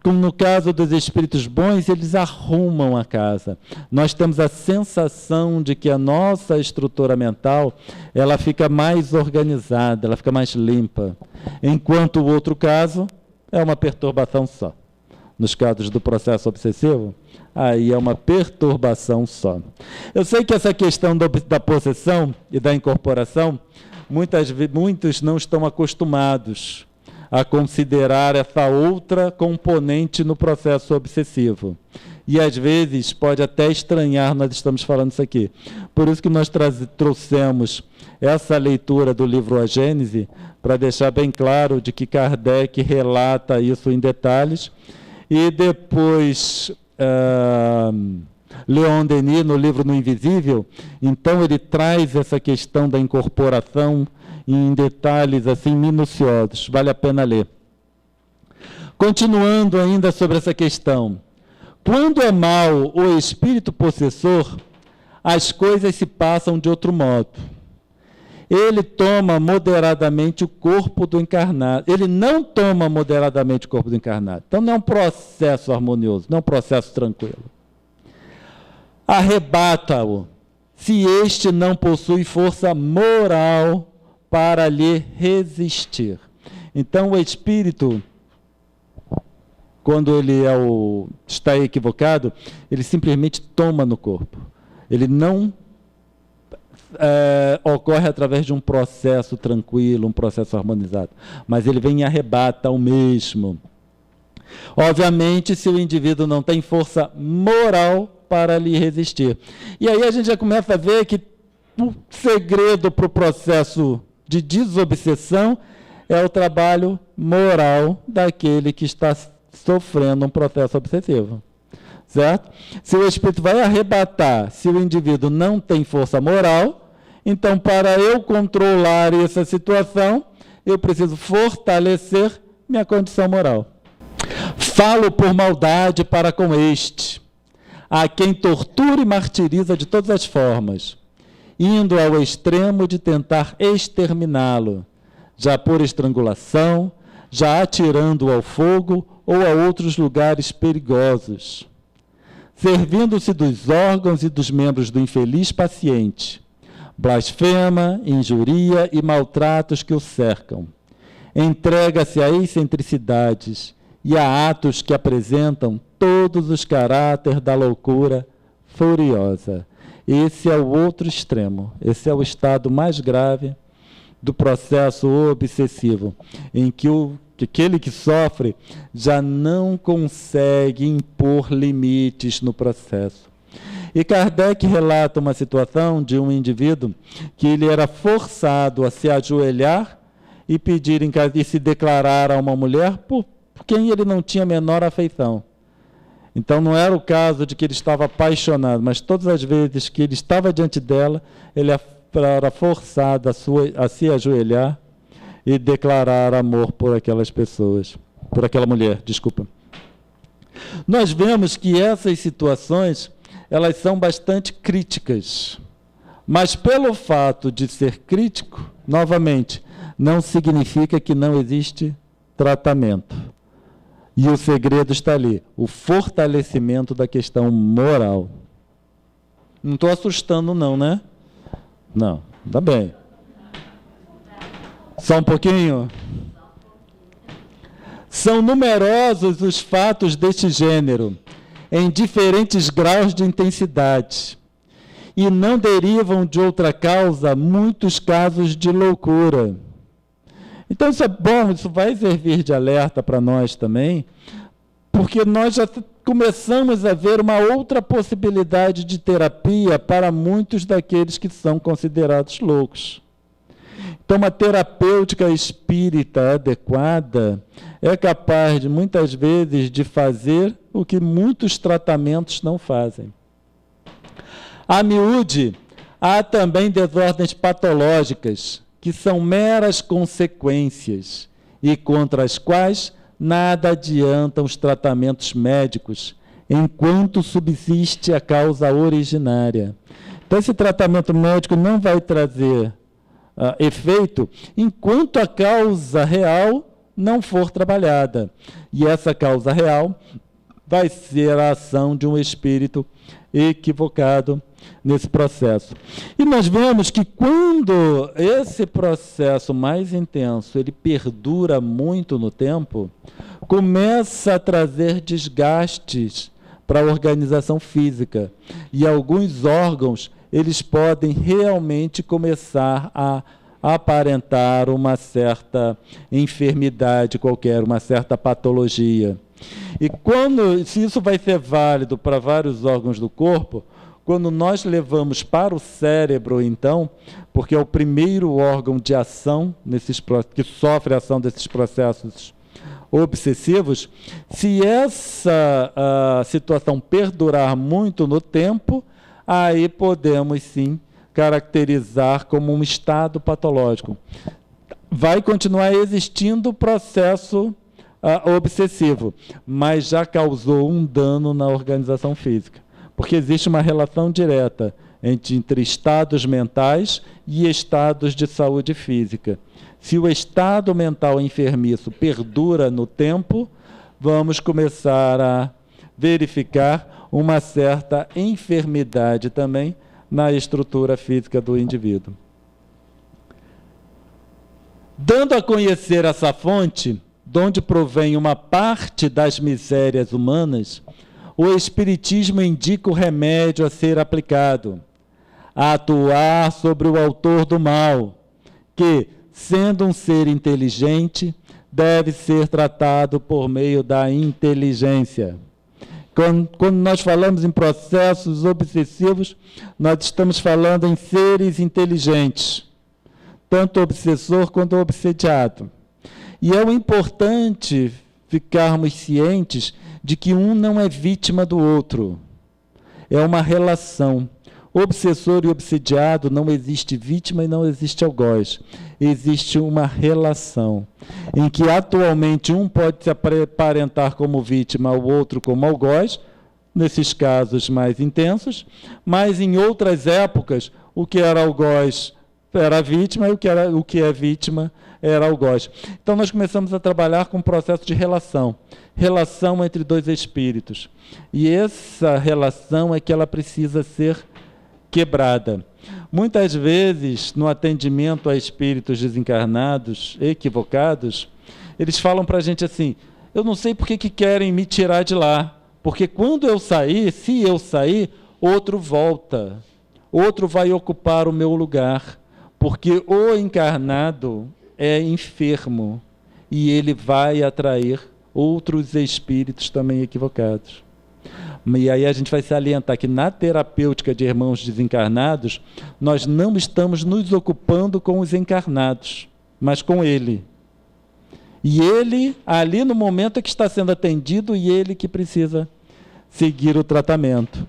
como no caso dos espíritos bons, eles arrumam a casa. Nós temos a sensação de que a nossa estrutura mental, ela fica mais organizada, ela fica mais limpa. Enquanto o outro caso é uma perturbação só. Nos casos do processo obsessivo, aí é uma perturbação só. Eu sei que essa questão da possessão e da incorporação, muitos não estão acostumados a considerar essa outra componente no processo obsessivo. E, às vezes, pode até estranhar nós estamos falando isso aqui. Por isso que nós trouxemos essa leitura do livro A Gênese, para deixar bem claro de que Kardec relata isso em detalhes, e depois Leon Denis, no livro No Invisível, então ele traz essa questão da incorporação em detalhes assim minuciosos, vale a pena ler. Continuando ainda sobre essa questão, quando é mau o espírito possessor, as coisas se passam de outro modo. Ele toma moderadamente o corpo do encarnado. Ele não toma moderadamente o corpo do encarnado. Então não é um processo harmonioso, não é um processo tranquilo. Arrebata-o, se este não possui força moral para lhe resistir. Então o espírito, quando ele está equivocado, ele simplesmente toma no corpo. Ele não ocorre através de um processo tranquilo, um processo harmonizado, mas ele vem e arrebata o mesmo. Obviamente, se o indivíduo não tem força moral para lhe resistir. E aí a gente já começa a ver que o segredo para o processo de desobsessão é o trabalho moral daquele que está sofrendo um processo obsessivo. Certo? Se o espírito vai arrebatar, se o indivíduo não tem força moral, então, para eu controlar essa situação, eu preciso fortalecer minha condição moral. Falo por maldade para com este, a quem tortura e martiriza de todas as formas, indo ao extremo de tentar exterminá-lo, já por estrangulação, já atirando-o ao fogo ou a outros lugares perigosos, servindo-se dos órgãos e dos membros do infeliz paciente, blasfema, injuria e maltratos que o cercam. Entrega-se a excentricidades e a atos que apresentam todos os caráteres da loucura furiosa. Esse é o outro extremo, esse é o estado mais grave do processo obsessivo, em que aquele que sofre já não consegue impor limites no processo. E Kardec relata uma situação de um indivíduo que ele era forçado a se ajoelhar e pedir e se declarar a uma mulher por quem ele não tinha a menor afeição. Então não era o caso de que ele estava apaixonado, mas todas as vezes que ele estava diante dela, ele era forçado a se ajoelhar e declarar amor por aquelas pessoas, por aquela mulher, desculpa. Nós vemos que essas situações, elas são bastante críticas, mas pelo fato de ser crítico, novamente, não significa que não existe tratamento. E o segredo está ali, o fortalecimento da questão moral. Não estou assustando não, né? Não, tá bem. Só um pouquinho? São numerosos os fatos deste gênero, em diferentes graus de intensidade, e não derivam de outra causa muitos casos de loucura. Então isso é bom, isso vai servir de alerta para nós também, porque nós já começamos a ver uma outra possibilidade de terapia para muitos daqueles que são considerados loucos. Então, uma terapêutica espírita adequada é capaz, de, muitas vezes, de fazer o que muitos tratamentos não fazem. A miúde, há também desordens patológicas, que são meras consequências e contra as quais nada adiantam os tratamentos médicos, enquanto subsiste a causa originária. Então, esse tratamento médico não vai trazer efeito enquanto a causa real não for trabalhada. E essa causa real vai ser a ação de um espírito equivocado nesse processo. E nós vemos que quando esse processo mais intenso ele perdura muito no tempo, começa a trazer desgastes para a organização física. E alguns órgãos eles podem realmente começar a aparentar uma certa enfermidade qualquer, uma certa patologia. E se isso vai ser válido para vários órgãos do corpo, quando nós levamos para o cérebro, então, porque é o primeiro órgão de ação que sofre a ação desses processos obsessivos, se essa situação perdurar muito no tempo, aí podemos sim caracterizar como um estado patológico. Vai continuar existindo o processo obsessivo, mas já causou um dano na organização física, porque existe uma relação direta entre estados mentais e estados de saúde física. Se o estado mental enfermiço perdura no tempo, vamos começar a verificar uma certa enfermidade também na estrutura física do indivíduo. Dando a conhecer essa fonte, de onde provém uma parte das misérias humanas, o Espiritismo indica o remédio a ser aplicado, a atuar sobre o autor do mal, que, sendo um ser inteligente, deve ser tratado por meio da inteligência. Quando nós falamos em processos obsessivos, nós estamos falando em seres inteligentes, tanto o obsessor quanto o obsediado. E é importante ficarmos cientes de que um não é vítima do outro. É uma relação. Obsessor e obsediado, não existe vítima e não existe algoz. Existe uma relação, em que atualmente um pode se aparentar como vítima, o outro como algoz, nesses casos mais intensos, mas em outras épocas, o que era algoz era vítima e o que é vítima era algoz. Então nós começamos a trabalhar com um processo de relação entre dois espíritos. E essa relação é que ela precisa ser quebrada. Muitas vezes, no atendimento a espíritos desencarnados, equivocados, eles falam para a gente assim: eu não sei por que querem me tirar de lá, porque quando eu sair, se eu sair, outro volta, outro vai ocupar o meu lugar, porque o encarnado é enfermo e ele vai atrair outros espíritos também equivocados. E aí a gente vai salientar que na terapêutica de irmãos desencarnados, nós não estamos nos ocupando com os encarnados, mas com ele. E ele, ali no momento é que está sendo atendido, e ele que precisa seguir o tratamento.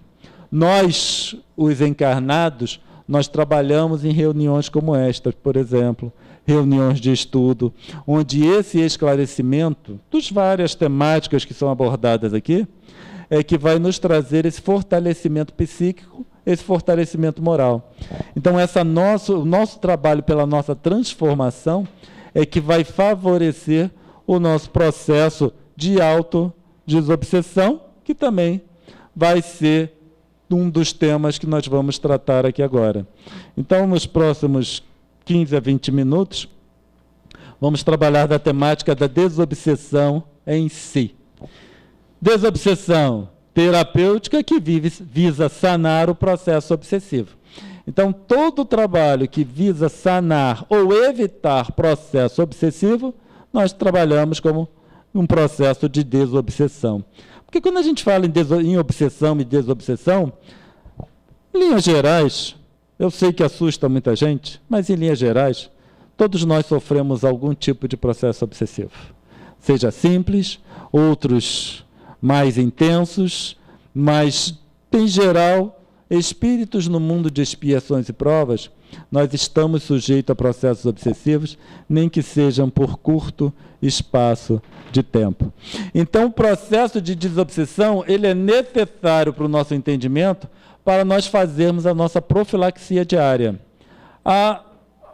Nós, os encarnados, nós trabalhamos em reuniões como esta, por exemplo, reuniões de estudo, onde esse esclarecimento, das várias temáticas que são abordadas aqui, é que vai nos trazer esse fortalecimento psíquico, esse fortalecimento moral. Então, o nosso trabalho pela nossa transformação é que vai favorecer o nosso processo de autodesobsessão, que também vai ser um dos temas que nós vamos tratar aqui agora. Então, nos próximos 15 a 20 minutos, vamos trabalhar da temática da desobsessão em si. Desobsessão terapêutica que visa sanar o processo obsessivo. Então, todo trabalho que visa sanar ou evitar processo obsessivo, nós trabalhamos como um processo de desobsessão. Porque quando a gente fala em obsessão e desobsessão, em linhas gerais, eu sei que assusta muita gente, mas em linhas gerais, todos nós sofremos algum tipo de processo obsessivo. Seja simples, outros mais intensos, mas, em geral, espíritos no mundo de expiações e provas, nós estamos sujeitos a processos obsessivos, nem que sejam por curto espaço de tempo. Então, o processo de desobsessão, ele é necessário para o nosso entendimento, para nós fazermos a nossa profilaxia diária.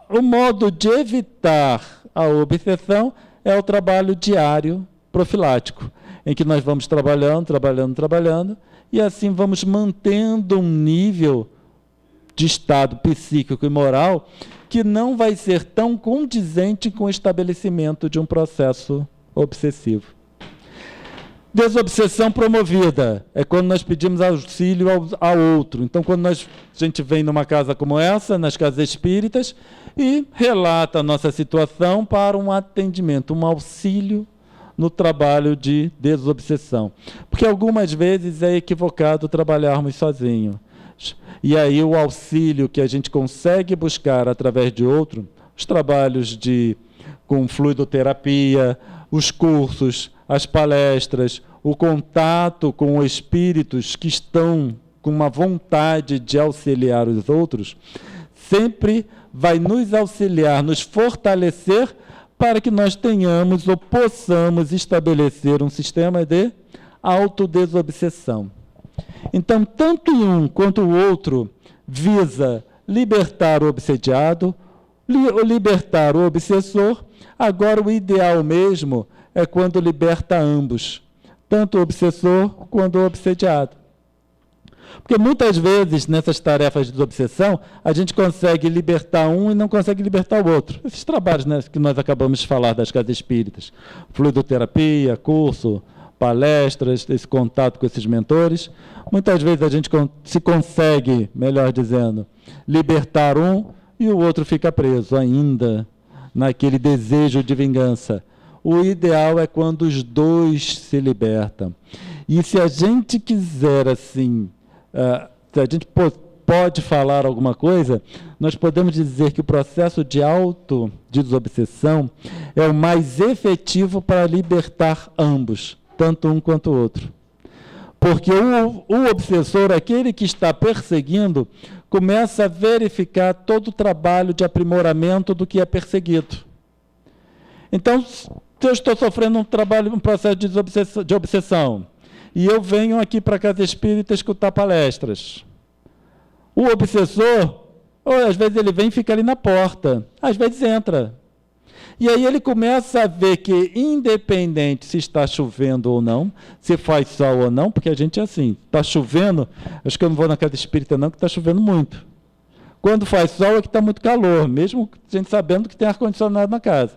O modo de evitar a obsessão é o trabalho diário profilático, em que nós vamos trabalhando, e assim vamos mantendo um nível de estado psíquico e moral que não vai ser tão condizente com o estabelecimento de um processo obsessivo. Desobsessão promovida é quando nós pedimos auxílio ao outro. Então, quando a gente vem numa casa como essa, nas casas espíritas, e relata a nossa situação para um atendimento, um auxílio no trabalho de desobsessão. Porque algumas vezes é equivocado trabalharmos sozinhos. E aí o auxílio que a gente consegue buscar através de outro, os trabalhos com fluidoterapia, os cursos, as palestras, o contato com espíritos que estão com uma vontade de auxiliar os outros, sempre vai nos auxiliar, nos fortalecer para que nós tenhamos ou possamos estabelecer um sistema de autodesobsessão. Então, tanto um quanto o outro visa libertar o obsediado, libertar o obsessor. Agora, o ideal mesmo é quando liberta ambos, tanto o obsessor quanto o obsediado. Porque muitas vezes, nessas tarefas de desobsessão, a gente consegue libertar um e não consegue libertar o outro. Esses trabalhos, né, que nós acabamos de falar das casas espíritas, fluidoterapia, curso, palestras, esse contato com esses mentores, muitas vezes a gente se consegue, melhor dizendo, libertar um e o outro fica preso ainda naquele desejo de vingança. O ideal é quando os dois se libertam. E se a gente quiser, assim, se a gente pode falar alguma coisa, nós podemos dizer que o processo de autodesobsessão é o mais efetivo para libertar ambos, tanto um quanto o outro. Porque o obsessor, aquele que está perseguindo, começa a verificar todo o trabalho de aprimoramento do que é perseguido. Então, se eu estou sofrendo um processo de obsessão, e eu venho aqui para a Casa Espírita escutar palestras, o obsessor, às vezes ele vem e fica ali na porta, às vezes entra. E aí ele começa a ver que, independente se está chovendo ou não, se faz sol ou não, porque a gente é assim, está chovendo, acho que eu não vou na Casa Espírita não, que está chovendo muito. Quando faz sol é que está muito calor, mesmo a gente sabendo que tem ar-condicionado na casa.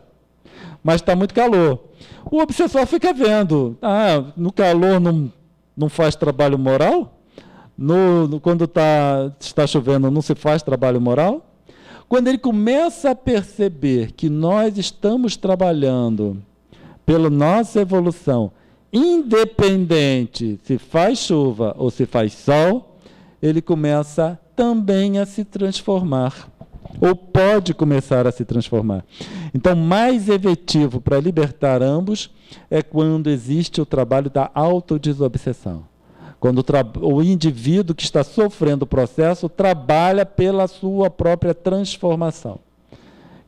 Mas está muito calor. O obsessor fica vendo, no calor não faz trabalho moral? Quando está chovendo não se faz trabalho moral? Quando ele começa a perceber que nós estamos trabalhando pela nossa evolução, independente se faz chuva ou se faz sol, ele começa também a se transformar, ou pode começar a se transformar. Então, mais efetivo para libertar ambos é quando existe o trabalho da autodesobsessão. Quando o indivíduo que está sofrendo o processo trabalha pela sua própria transformação.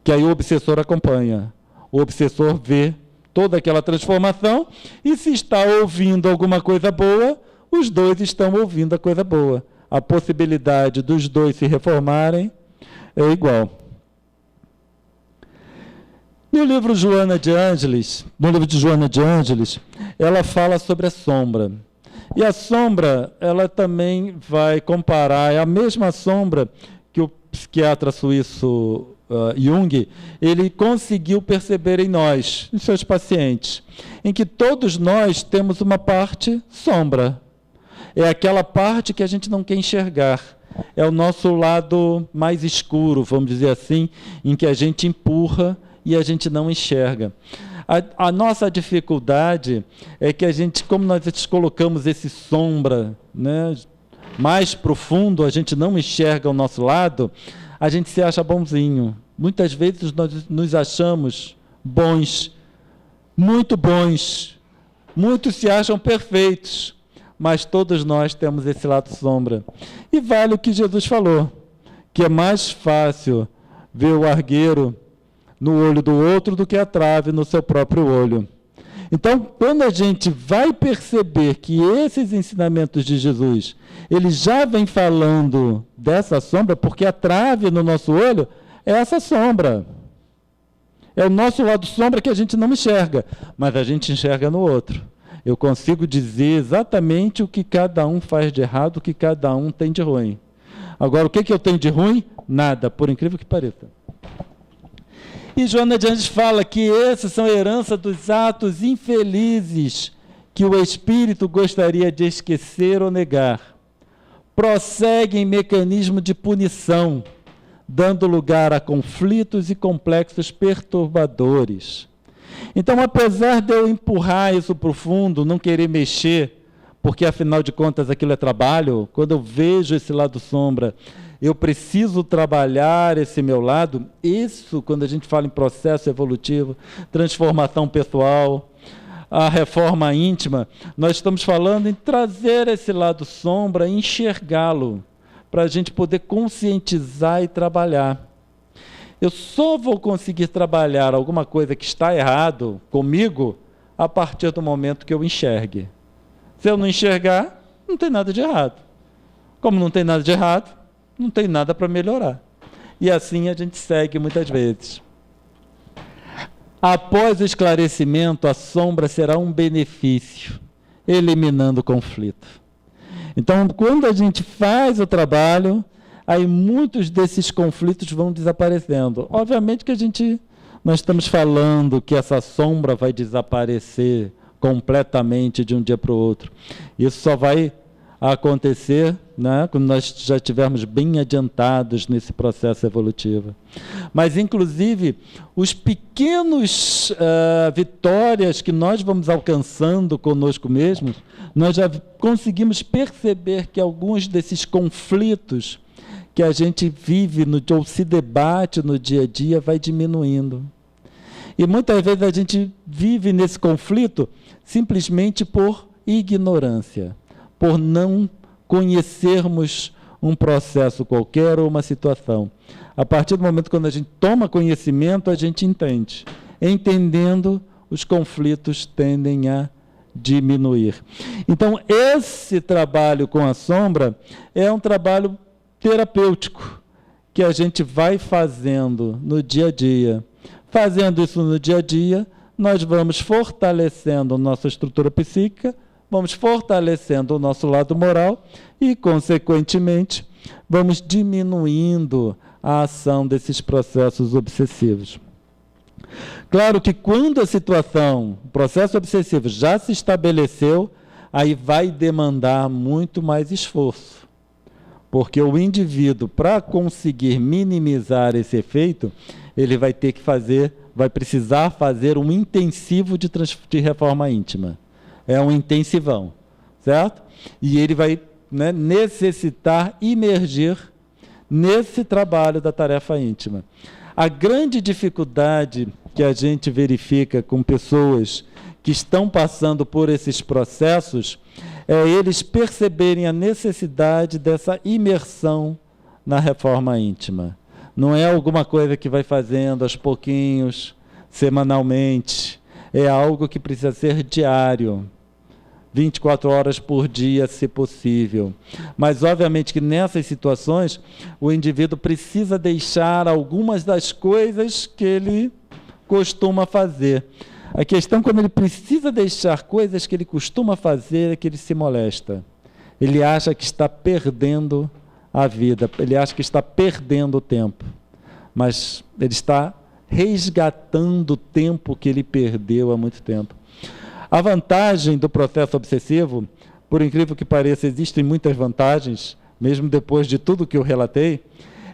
Que aí o obsessor acompanha. O obsessor vê toda aquela transformação e se está ouvindo alguma coisa boa, os dois estão ouvindo a coisa boa. A possibilidade dos dois se reformarem é igual. No livro de Joana de Ângeles, ela fala sobre a sombra. E a sombra, ela também vai comparar, é a mesma sombra que o psiquiatra suíço Jung, ele conseguiu perceber em nós, em seus pacientes, em que todos nós temos uma parte sombra. É aquela parte que a gente não quer enxergar. É o nosso lado mais escuro, vamos dizer assim, em que a gente empurra e a gente não enxerga. A nossa dificuldade é que a gente, como nós colocamos esse sombra, né, mais profundo, a gente não enxerga o nosso lado, a gente se acha bonzinho. Muitas vezes nós nos achamos bons, muitos se acham perfeitos, mas todos nós temos esse lado sombra. E vale o que Jesus falou, que é mais fácil ver o argueiro no olho do outro do que a trave no seu próprio olho. Então, quando a gente vai perceber que esses ensinamentos de Jesus, ele já vem falando dessa sombra, porque a trave no nosso olho é essa sombra. É o nosso lado sombra que a gente não enxerga, mas a gente enxerga no outro. Eu consigo dizer exatamente o que cada um faz de errado, o que cada um tem de ruim. Agora, o que eu tenho de ruim? Nada, por incrível que pareça. E Joana de Anjos fala que esses são herança dos atos infelizes que o espírito gostaria de esquecer ou negar. Prosseguem mecanismo de punição, dando lugar a conflitos e complexos perturbadores. Então, apesar de eu empurrar isso para o fundo, não querer mexer, porque afinal de contas aquilo é trabalho, quando eu vejo esse lado sombra, eu preciso trabalhar esse meu lado. Isso, quando a gente fala em processo evolutivo, transformação pessoal, a reforma íntima, nós estamos falando em trazer esse lado sombra, enxergá-lo, para a gente poder conscientizar e trabalhar. Eu só vou conseguir trabalhar alguma coisa que está errado comigo a partir do momento que eu enxergue. Se eu não enxergar, não tem nada de errado. Como não tem nada de errado, não tem nada para melhorar. E assim a gente segue muitas vezes. Após o esclarecimento, a sombra será um benefício, eliminando o conflito. Então, quando a gente faz o trabalho, aí muitos desses conflitos vão desaparecendo. Obviamente que nós estamos falando que essa sombra vai desaparecer completamente de um dia para o outro. Isso só vai acontecer, né, quando nós já estivermos bem adiantados nesse processo evolutivo. Mas, inclusive, os pequenos vitórias que nós vamos alcançando conosco mesmos, nós já conseguimos perceber que alguns desses conflitos que a gente vive ou se debate no dia a dia vai diminuindo. E muitas vezes a gente vive nesse conflito simplesmente por ignorância, por não conhecermos um processo qualquer ou uma situação. A partir do momento quando a gente toma conhecimento, a gente entende. Entendendo, os conflitos tendem a diminuir. Então, esse trabalho com a sombra é um trabalho terapêutico que a gente vai fazendo no dia a dia. Fazendo isso no dia a dia, nós vamos fortalecendo a nossa estrutura psíquica, vamos fortalecendo o nosso lado moral e, consequentemente, vamos diminuindo a ação desses processos obsessivos. Claro que quando a situação, o processo obsessivo já se estabeleceu, aí vai demandar muito mais esforço. Porque o indivíduo, para conseguir minimizar esse efeito, ele vai ter que vai precisar fazer um intensivo de reforma íntima. É um intensivão, certo? E ele vai necessitar imergir nesse trabalho da tarefa íntima. A grande dificuldade que a gente verifica com pessoas que estão passando por esses processos é eles perceberem a necessidade dessa imersão na reforma íntima. Não é alguma coisa que vai fazendo aos pouquinhos, semanalmente. É algo que precisa ser diário, 24 horas por dia, se possível. Mas, obviamente, que nessas situações, o indivíduo precisa deixar algumas das coisas que ele costuma fazer. A questão, quando ele precisa deixar coisas que ele costuma fazer, é que ele se molesta. Ele acha que está perdendo a vida, ele acha que está perdendo o tempo. Mas ele está resgatando o tempo que ele perdeu há muito tempo. A vantagem do processo obsessivo, por incrível que pareça, existem muitas vantagens, mesmo depois de tudo que eu relatei,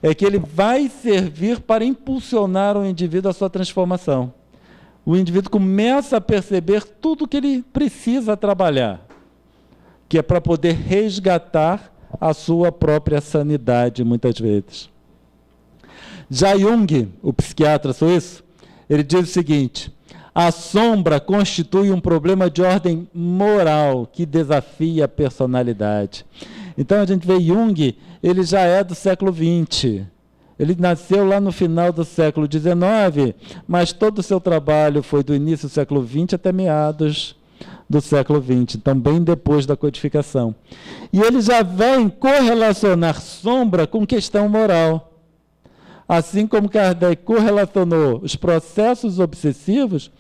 é que ele vai servir para impulsionar o indivíduo à sua transformação. O indivíduo começa a perceber tudo que ele precisa trabalhar, que é para poder resgatar a sua própria sanidade, muitas vezes. Já Jung, o psiquiatra suíço, ele diz o seguinte: a sombra constitui um problema de ordem moral que desafia a personalidade. Então a gente vê Jung, ele já é do século XX, Ele nasceu lá no final do século XIX, mas todo o seu trabalho foi do início do século XX até meados do século XX, então bem depois da codificação. E ele já vem correlacionar sombra com questão moral. Assim como Kardec correlacionou os processos obsessivos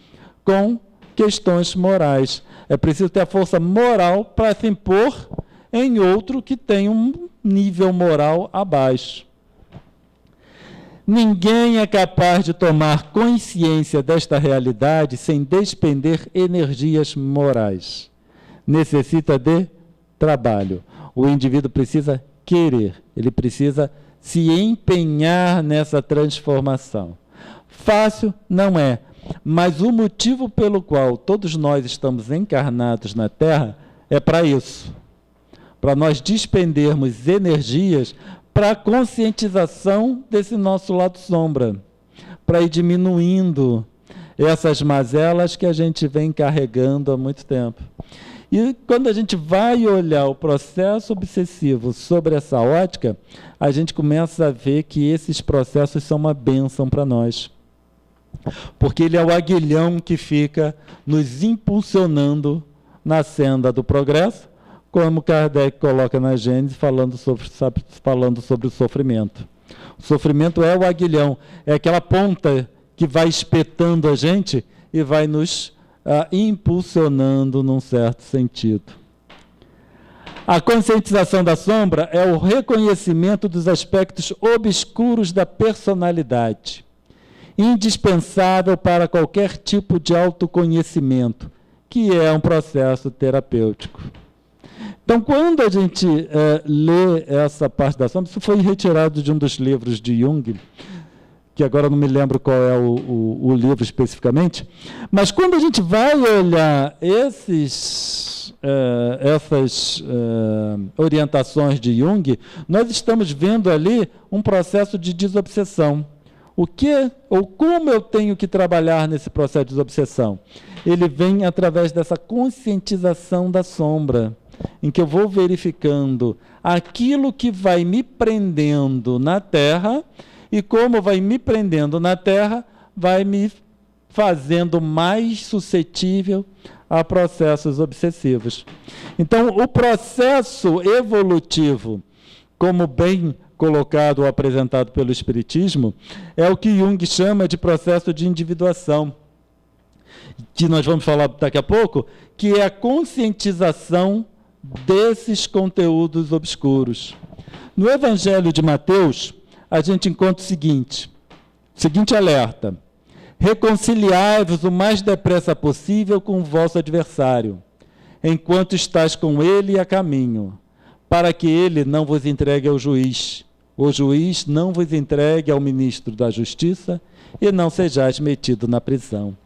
com questões morais. É preciso ter a força moral para se impor em outro que tem um nível moral abaixo. Ninguém é capaz de tomar consciência desta realidade sem despender energias morais. Necessita de trabalho. O indivíduo precisa querer, ele precisa se empenhar nessa transformação. Fácil não é, mas o motivo pelo qual todos nós estamos encarnados na Terra é para isso. Para nós despendermos energias para a conscientização desse nosso lado sombra, para ir diminuindo essas mazelas que a gente vem carregando há muito tempo. E quando a gente vai olhar o processo obsessivo sobre essa ótica, a gente começa a ver que esses processos são uma bênção para nós. Porque ele é o aguilhão que fica nos impulsionando na senda do progresso, como Kardec coloca na Gênese, falando sobre o sofrimento. O sofrimento é o aguilhão, é aquela ponta que vai espetando a gente e vai nos impulsionando num certo sentido. A conscientização da sombra é o reconhecimento dos aspectos obscuros da personalidade, indispensável para qualquer tipo de autoconhecimento, que é um processo terapêutico. Então, quando a gente lê essa parte da sombra, isso foi retirado de um dos livros de Jung, que agora não me lembro qual é o livro especificamente, mas quando a gente vai olhar essas orientações de Jung, nós estamos vendo ali um processo de desobsessão. O que ou como eu tenho que trabalhar nesse processo de desobsessão? Ele vem através dessa conscientização da sombra, em que eu vou verificando aquilo que vai me prendendo na Terra, e como vai me prendendo na Terra, vai me fazendo mais suscetível a processos obsessivos. Então, o processo evolutivo, como bem colocado ou apresentado pelo Espiritismo, é o que Jung chama de processo de individuação, que nós vamos falar daqui a pouco, que é a conscientização desses conteúdos obscuros. No Evangelho de Mateus, a gente encontra o seguinte alerta: reconciliai-vos o mais depressa possível com o vosso adversário, enquanto estáis com ele a caminho, para que ele não vos entregue ao juiz, o juiz não vos entregue ao ministro da Justiça, e não sejais metido na prisão.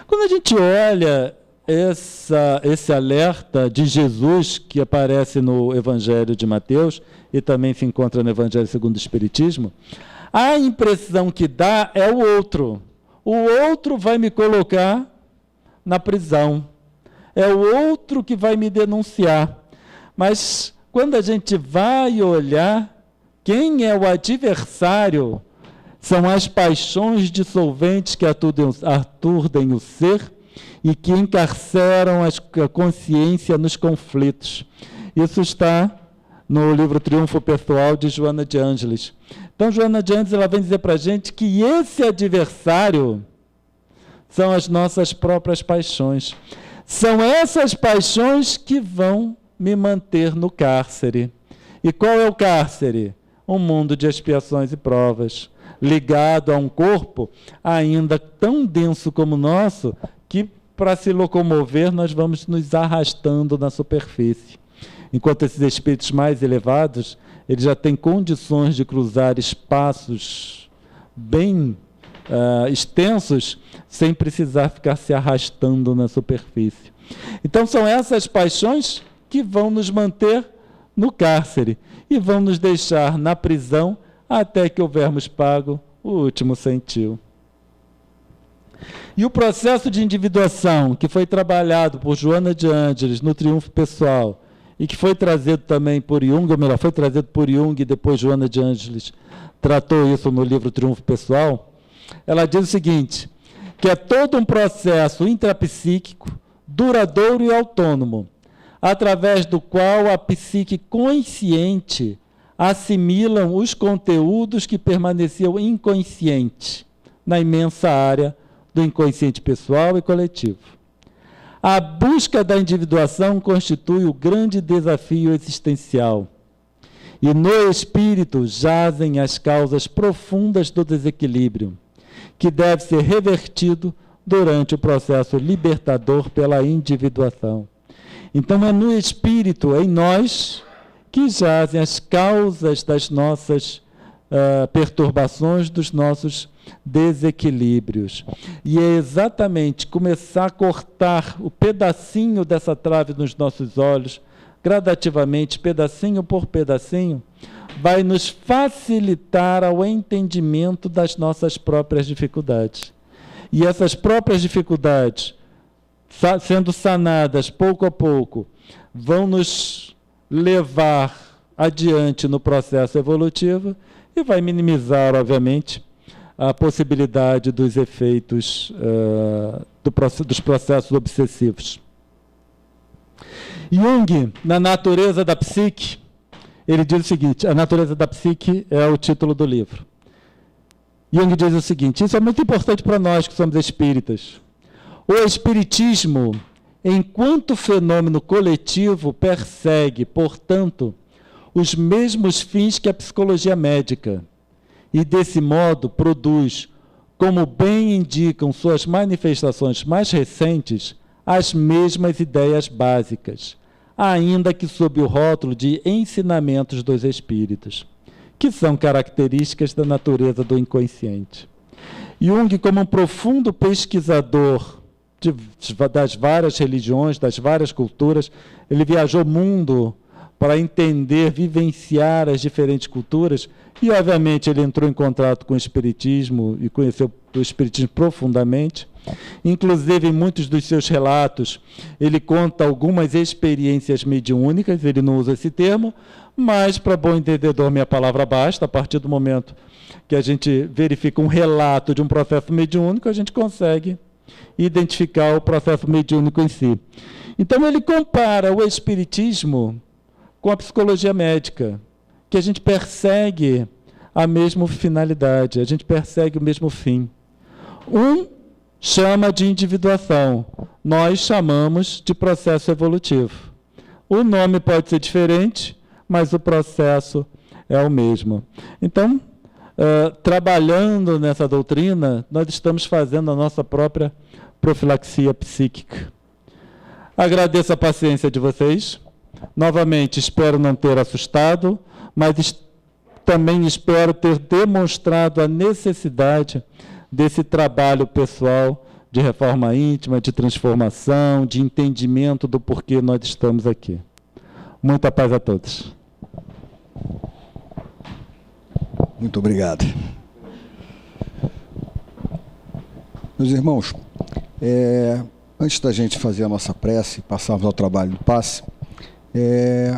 Quando a gente olha esse alerta de Jesus, que aparece no Evangelho de Mateus, e também se encontra no Evangelho segundo o Espiritismo, a impressão que dá é o outro. O outro vai me colocar na prisão. É o outro que vai me denunciar. Mas quando a gente vai olhar quem é o adversário, são as paixões dissolventes que aturdem o ser e que encarceram a consciência nos conflitos. Isso está no livro Triunfo Pessoal, de Joana de Ângeles. Então, Joana de Ângeles ela vem dizer para a gente que esse adversário são as nossas próprias paixões. São essas paixões que vão me manter no cárcere. E qual é o cárcere? Um mundo de expiações e provas, ligado a um corpo ainda tão denso como o nosso, que para se locomover nós vamos nos arrastando na superfície. Enquanto esses espíritos mais elevados, eles já têm condições de cruzar espaços bem extensos, sem precisar ficar se arrastando na superfície. Então são essas paixões que vão nos manter no cárcere e vão nos deixar na prisão até que houvermos pago o último centil. E o processo de individuação, que foi trabalhado por Joana de Ângeles no Triunfo Pessoal, e que foi trazido também por Jung, ou melhor, foi trazido por Jung e depois Joana de Ângeles tratou isso no livro Triunfo Pessoal, ela diz o seguinte, que é todo um processo intrapsíquico, duradouro e autônomo, através do qual a psique consciente assimilam os conteúdos que permaneciam inconscientes na imensa área do inconsciente pessoal e coletivo. A busca da individuação constitui o grande desafio existencial. E no espírito jazem as causas profundas do desequilíbrio, que deve ser revertido durante o processo libertador pela individuação. Então é no espírito, em nós, que jazem as causas das nossas perturbações, dos nossos desequilíbrios. E é exatamente começar a cortar o pedacinho dessa trave nos nossos olhos, gradativamente, pedacinho por pedacinho, vai nos facilitar ao entendimento das nossas próprias dificuldades. E essas próprias dificuldades, sendo sanadas pouco a pouco, vão nos levar adiante no processo evolutivo e vai minimizar, obviamente, a possibilidade dos efeitos dos processos obsessivos. Jung, na Natureza da Psique, ele diz o seguinte, a Natureza da Psique é o título do livro. Jung diz o seguinte, isso é muito importante para nós que somos espíritas. O espiritismo, enquanto fenômeno coletivo, persegue, portanto, os mesmos fins que a psicologia médica, e desse modo produz, como bem indicam suas manifestações mais recentes, as mesmas ideias básicas, ainda que sob o rótulo de ensinamentos dos espíritos, que são características da natureza do inconsciente. Jung, como um profundo pesquisador das várias religiões, das várias culturas, ele viajou o mundo para entender, vivenciar as diferentes culturas, e, obviamente, ele entrou em contato com o Espiritismo e conheceu o Espiritismo profundamente. Inclusive, em muitos dos seus relatos, ele conta algumas experiências mediúnicas, ele não usa esse termo, mas, para bom entendedor, minha palavra basta. A partir do momento que a gente verifica um relato de um processo mediúnico, a gente consegue identificar o processo mediúnico em si. Então, ele compara o Espiritismo com a psicologia médica, que a gente persegue a mesma finalidade, a gente persegue o mesmo fim. Um chama de individuação, nós chamamos de processo evolutivo. O nome pode ser diferente, mas o processo é o mesmo. Então, trabalhando nessa doutrina, nós estamos fazendo a nossa própria profilaxia psíquica. Agradeço a paciência de vocês. Novamente, espero não ter assustado, mas também espero ter demonstrado a necessidade desse trabalho pessoal de reforma íntima, de transformação, de entendimento do porquê nós estamos aqui. Muita paz a todos. Muito obrigado. Meus irmãos, antes da gente fazer a nossa prece e passarmos ao trabalho do passe,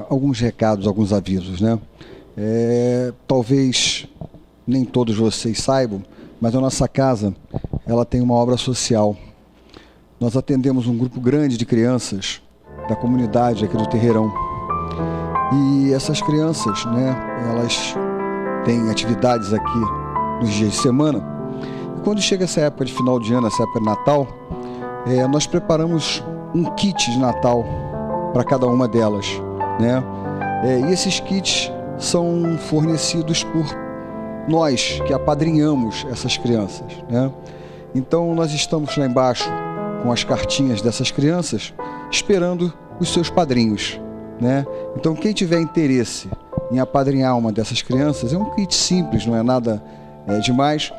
alguns recados, alguns avisos, né? Talvez nem todos vocês saibam, mas a nossa casa, ela tem uma obra social. Nós atendemos um grupo grande de crianças da comunidade aqui do Terreirão. E essas crianças, né, elas têm atividades aqui nos dias de semana. E quando chega essa época de final de ano, essa época de Natal, nós preparamos um kit de Natal para cada uma delas, né? E esses kits são fornecidos por nós, que apadrinhamos essas crianças, né? Então, nós estamos lá embaixo com as cartinhas dessas crianças, esperando os seus padrinhos, né? Então, quem tiver interesse em apadrinhar uma dessas crianças, é um kit simples, não é nada demais.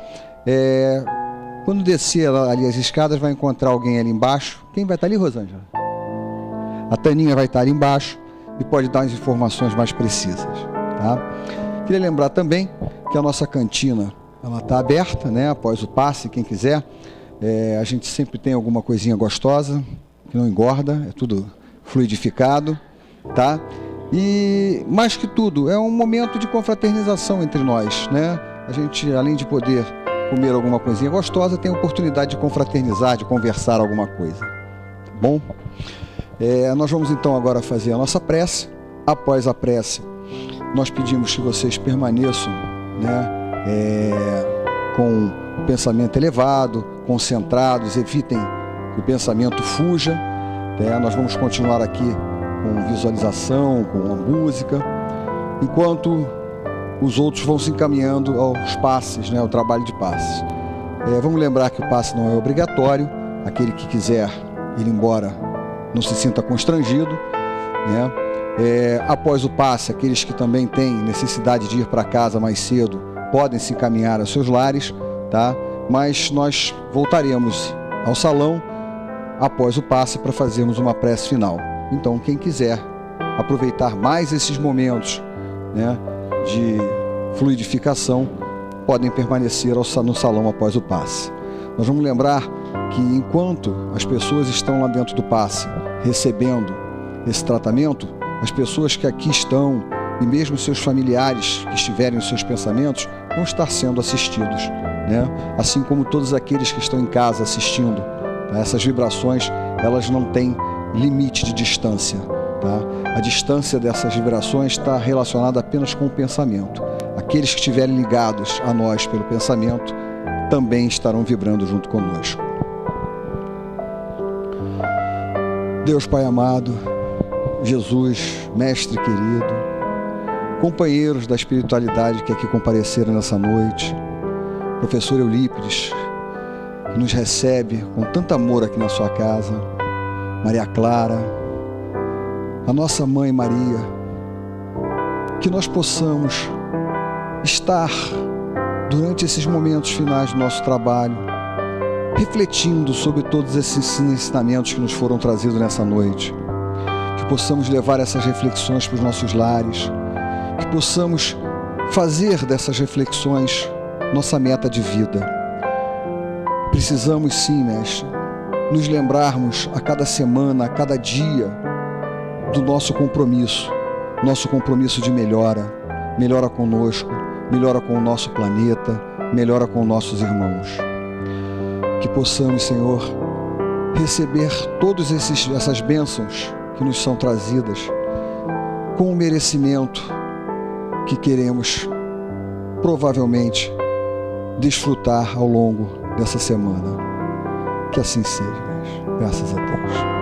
Quando descer ali as escadas, vai encontrar alguém ali embaixo. Quem vai estar ali, Rosângela? A Taninha vai estar ali embaixo e pode dar as informações mais precisas, tá? Queria lembrar também que a nossa cantina, ela está aberta, né? Após o passe, quem quiser. A gente sempre tem alguma coisinha gostosa, que não engorda, é tudo fluidificado, tá? E, mais que tudo, é um momento de confraternização entre nós, né? a gente, além de poder comer alguma coisinha gostosa, tem a oportunidade de confraternizar, de conversar alguma coisa. Tá bom? Nós vamos então agora fazer a nossa prece. Após a prece, nós pedimos que vocês permaneçam, né, com o pensamento elevado, concentrados, evitem que o pensamento fuja. Nós vamos continuar aqui com visualização, com a música, enquanto os outros vão se encaminhando aos passes, né, ao trabalho de passes. Vamos lembrar que o passe não é obrigatório. Aquele que quiser ir embora não se sinta constrangido, né? Após o passe, aqueles que também têm necessidade de ir para casa mais cedo podem se encaminhar aos seus lares, tá? Mas nós voltaremos ao salão após o passe para fazermos uma prece final. Então, quem quiser aproveitar mais esses momentos, né, de fluidificação, podem permanecer no salão após o passe. Nós vamos lembrar que enquanto as pessoas estão lá dentro do passe recebendo esse tratamento, as pessoas que aqui estão e mesmo seus familiares que estiverem nos seus pensamentos vão estar sendo assistidos, né? Assim como todos aqueles que estão em casa assistindo, tá? Essas vibrações, elas não têm limite de distância, tá? A distância dessas vibrações está relacionada apenas com o pensamento. Aqueles que estiverem ligados a nós pelo pensamento também estarão vibrando junto conosco. Deus Pai amado, Jesus, Mestre querido, companheiros da espiritualidade que aqui compareceram nessa noite, professor Eurípides, que nos recebe com tanto amor aqui na sua casa, Maria Clara, a nossa Mãe Maria, que nós possamos estar durante esses momentos finais do nosso trabalho, refletindo sobre todos esses ensinamentos que nos foram trazidos nessa noite, que possamos levar essas reflexões para os nossos lares, que possamos fazer dessas reflexões nossa meta de vida. Precisamos sim, Mestre, nos lembrarmos a cada semana, a cada dia, do nosso compromisso de melhora conosco, melhora com o nosso planeta, melhora com nossos irmãos. Que possamos, Senhor, receber todas essas bênçãos que nos são trazidas com o merecimento que queremos provavelmente desfrutar ao longo dessa semana. Que assim seja, Mestre. Graças a Deus.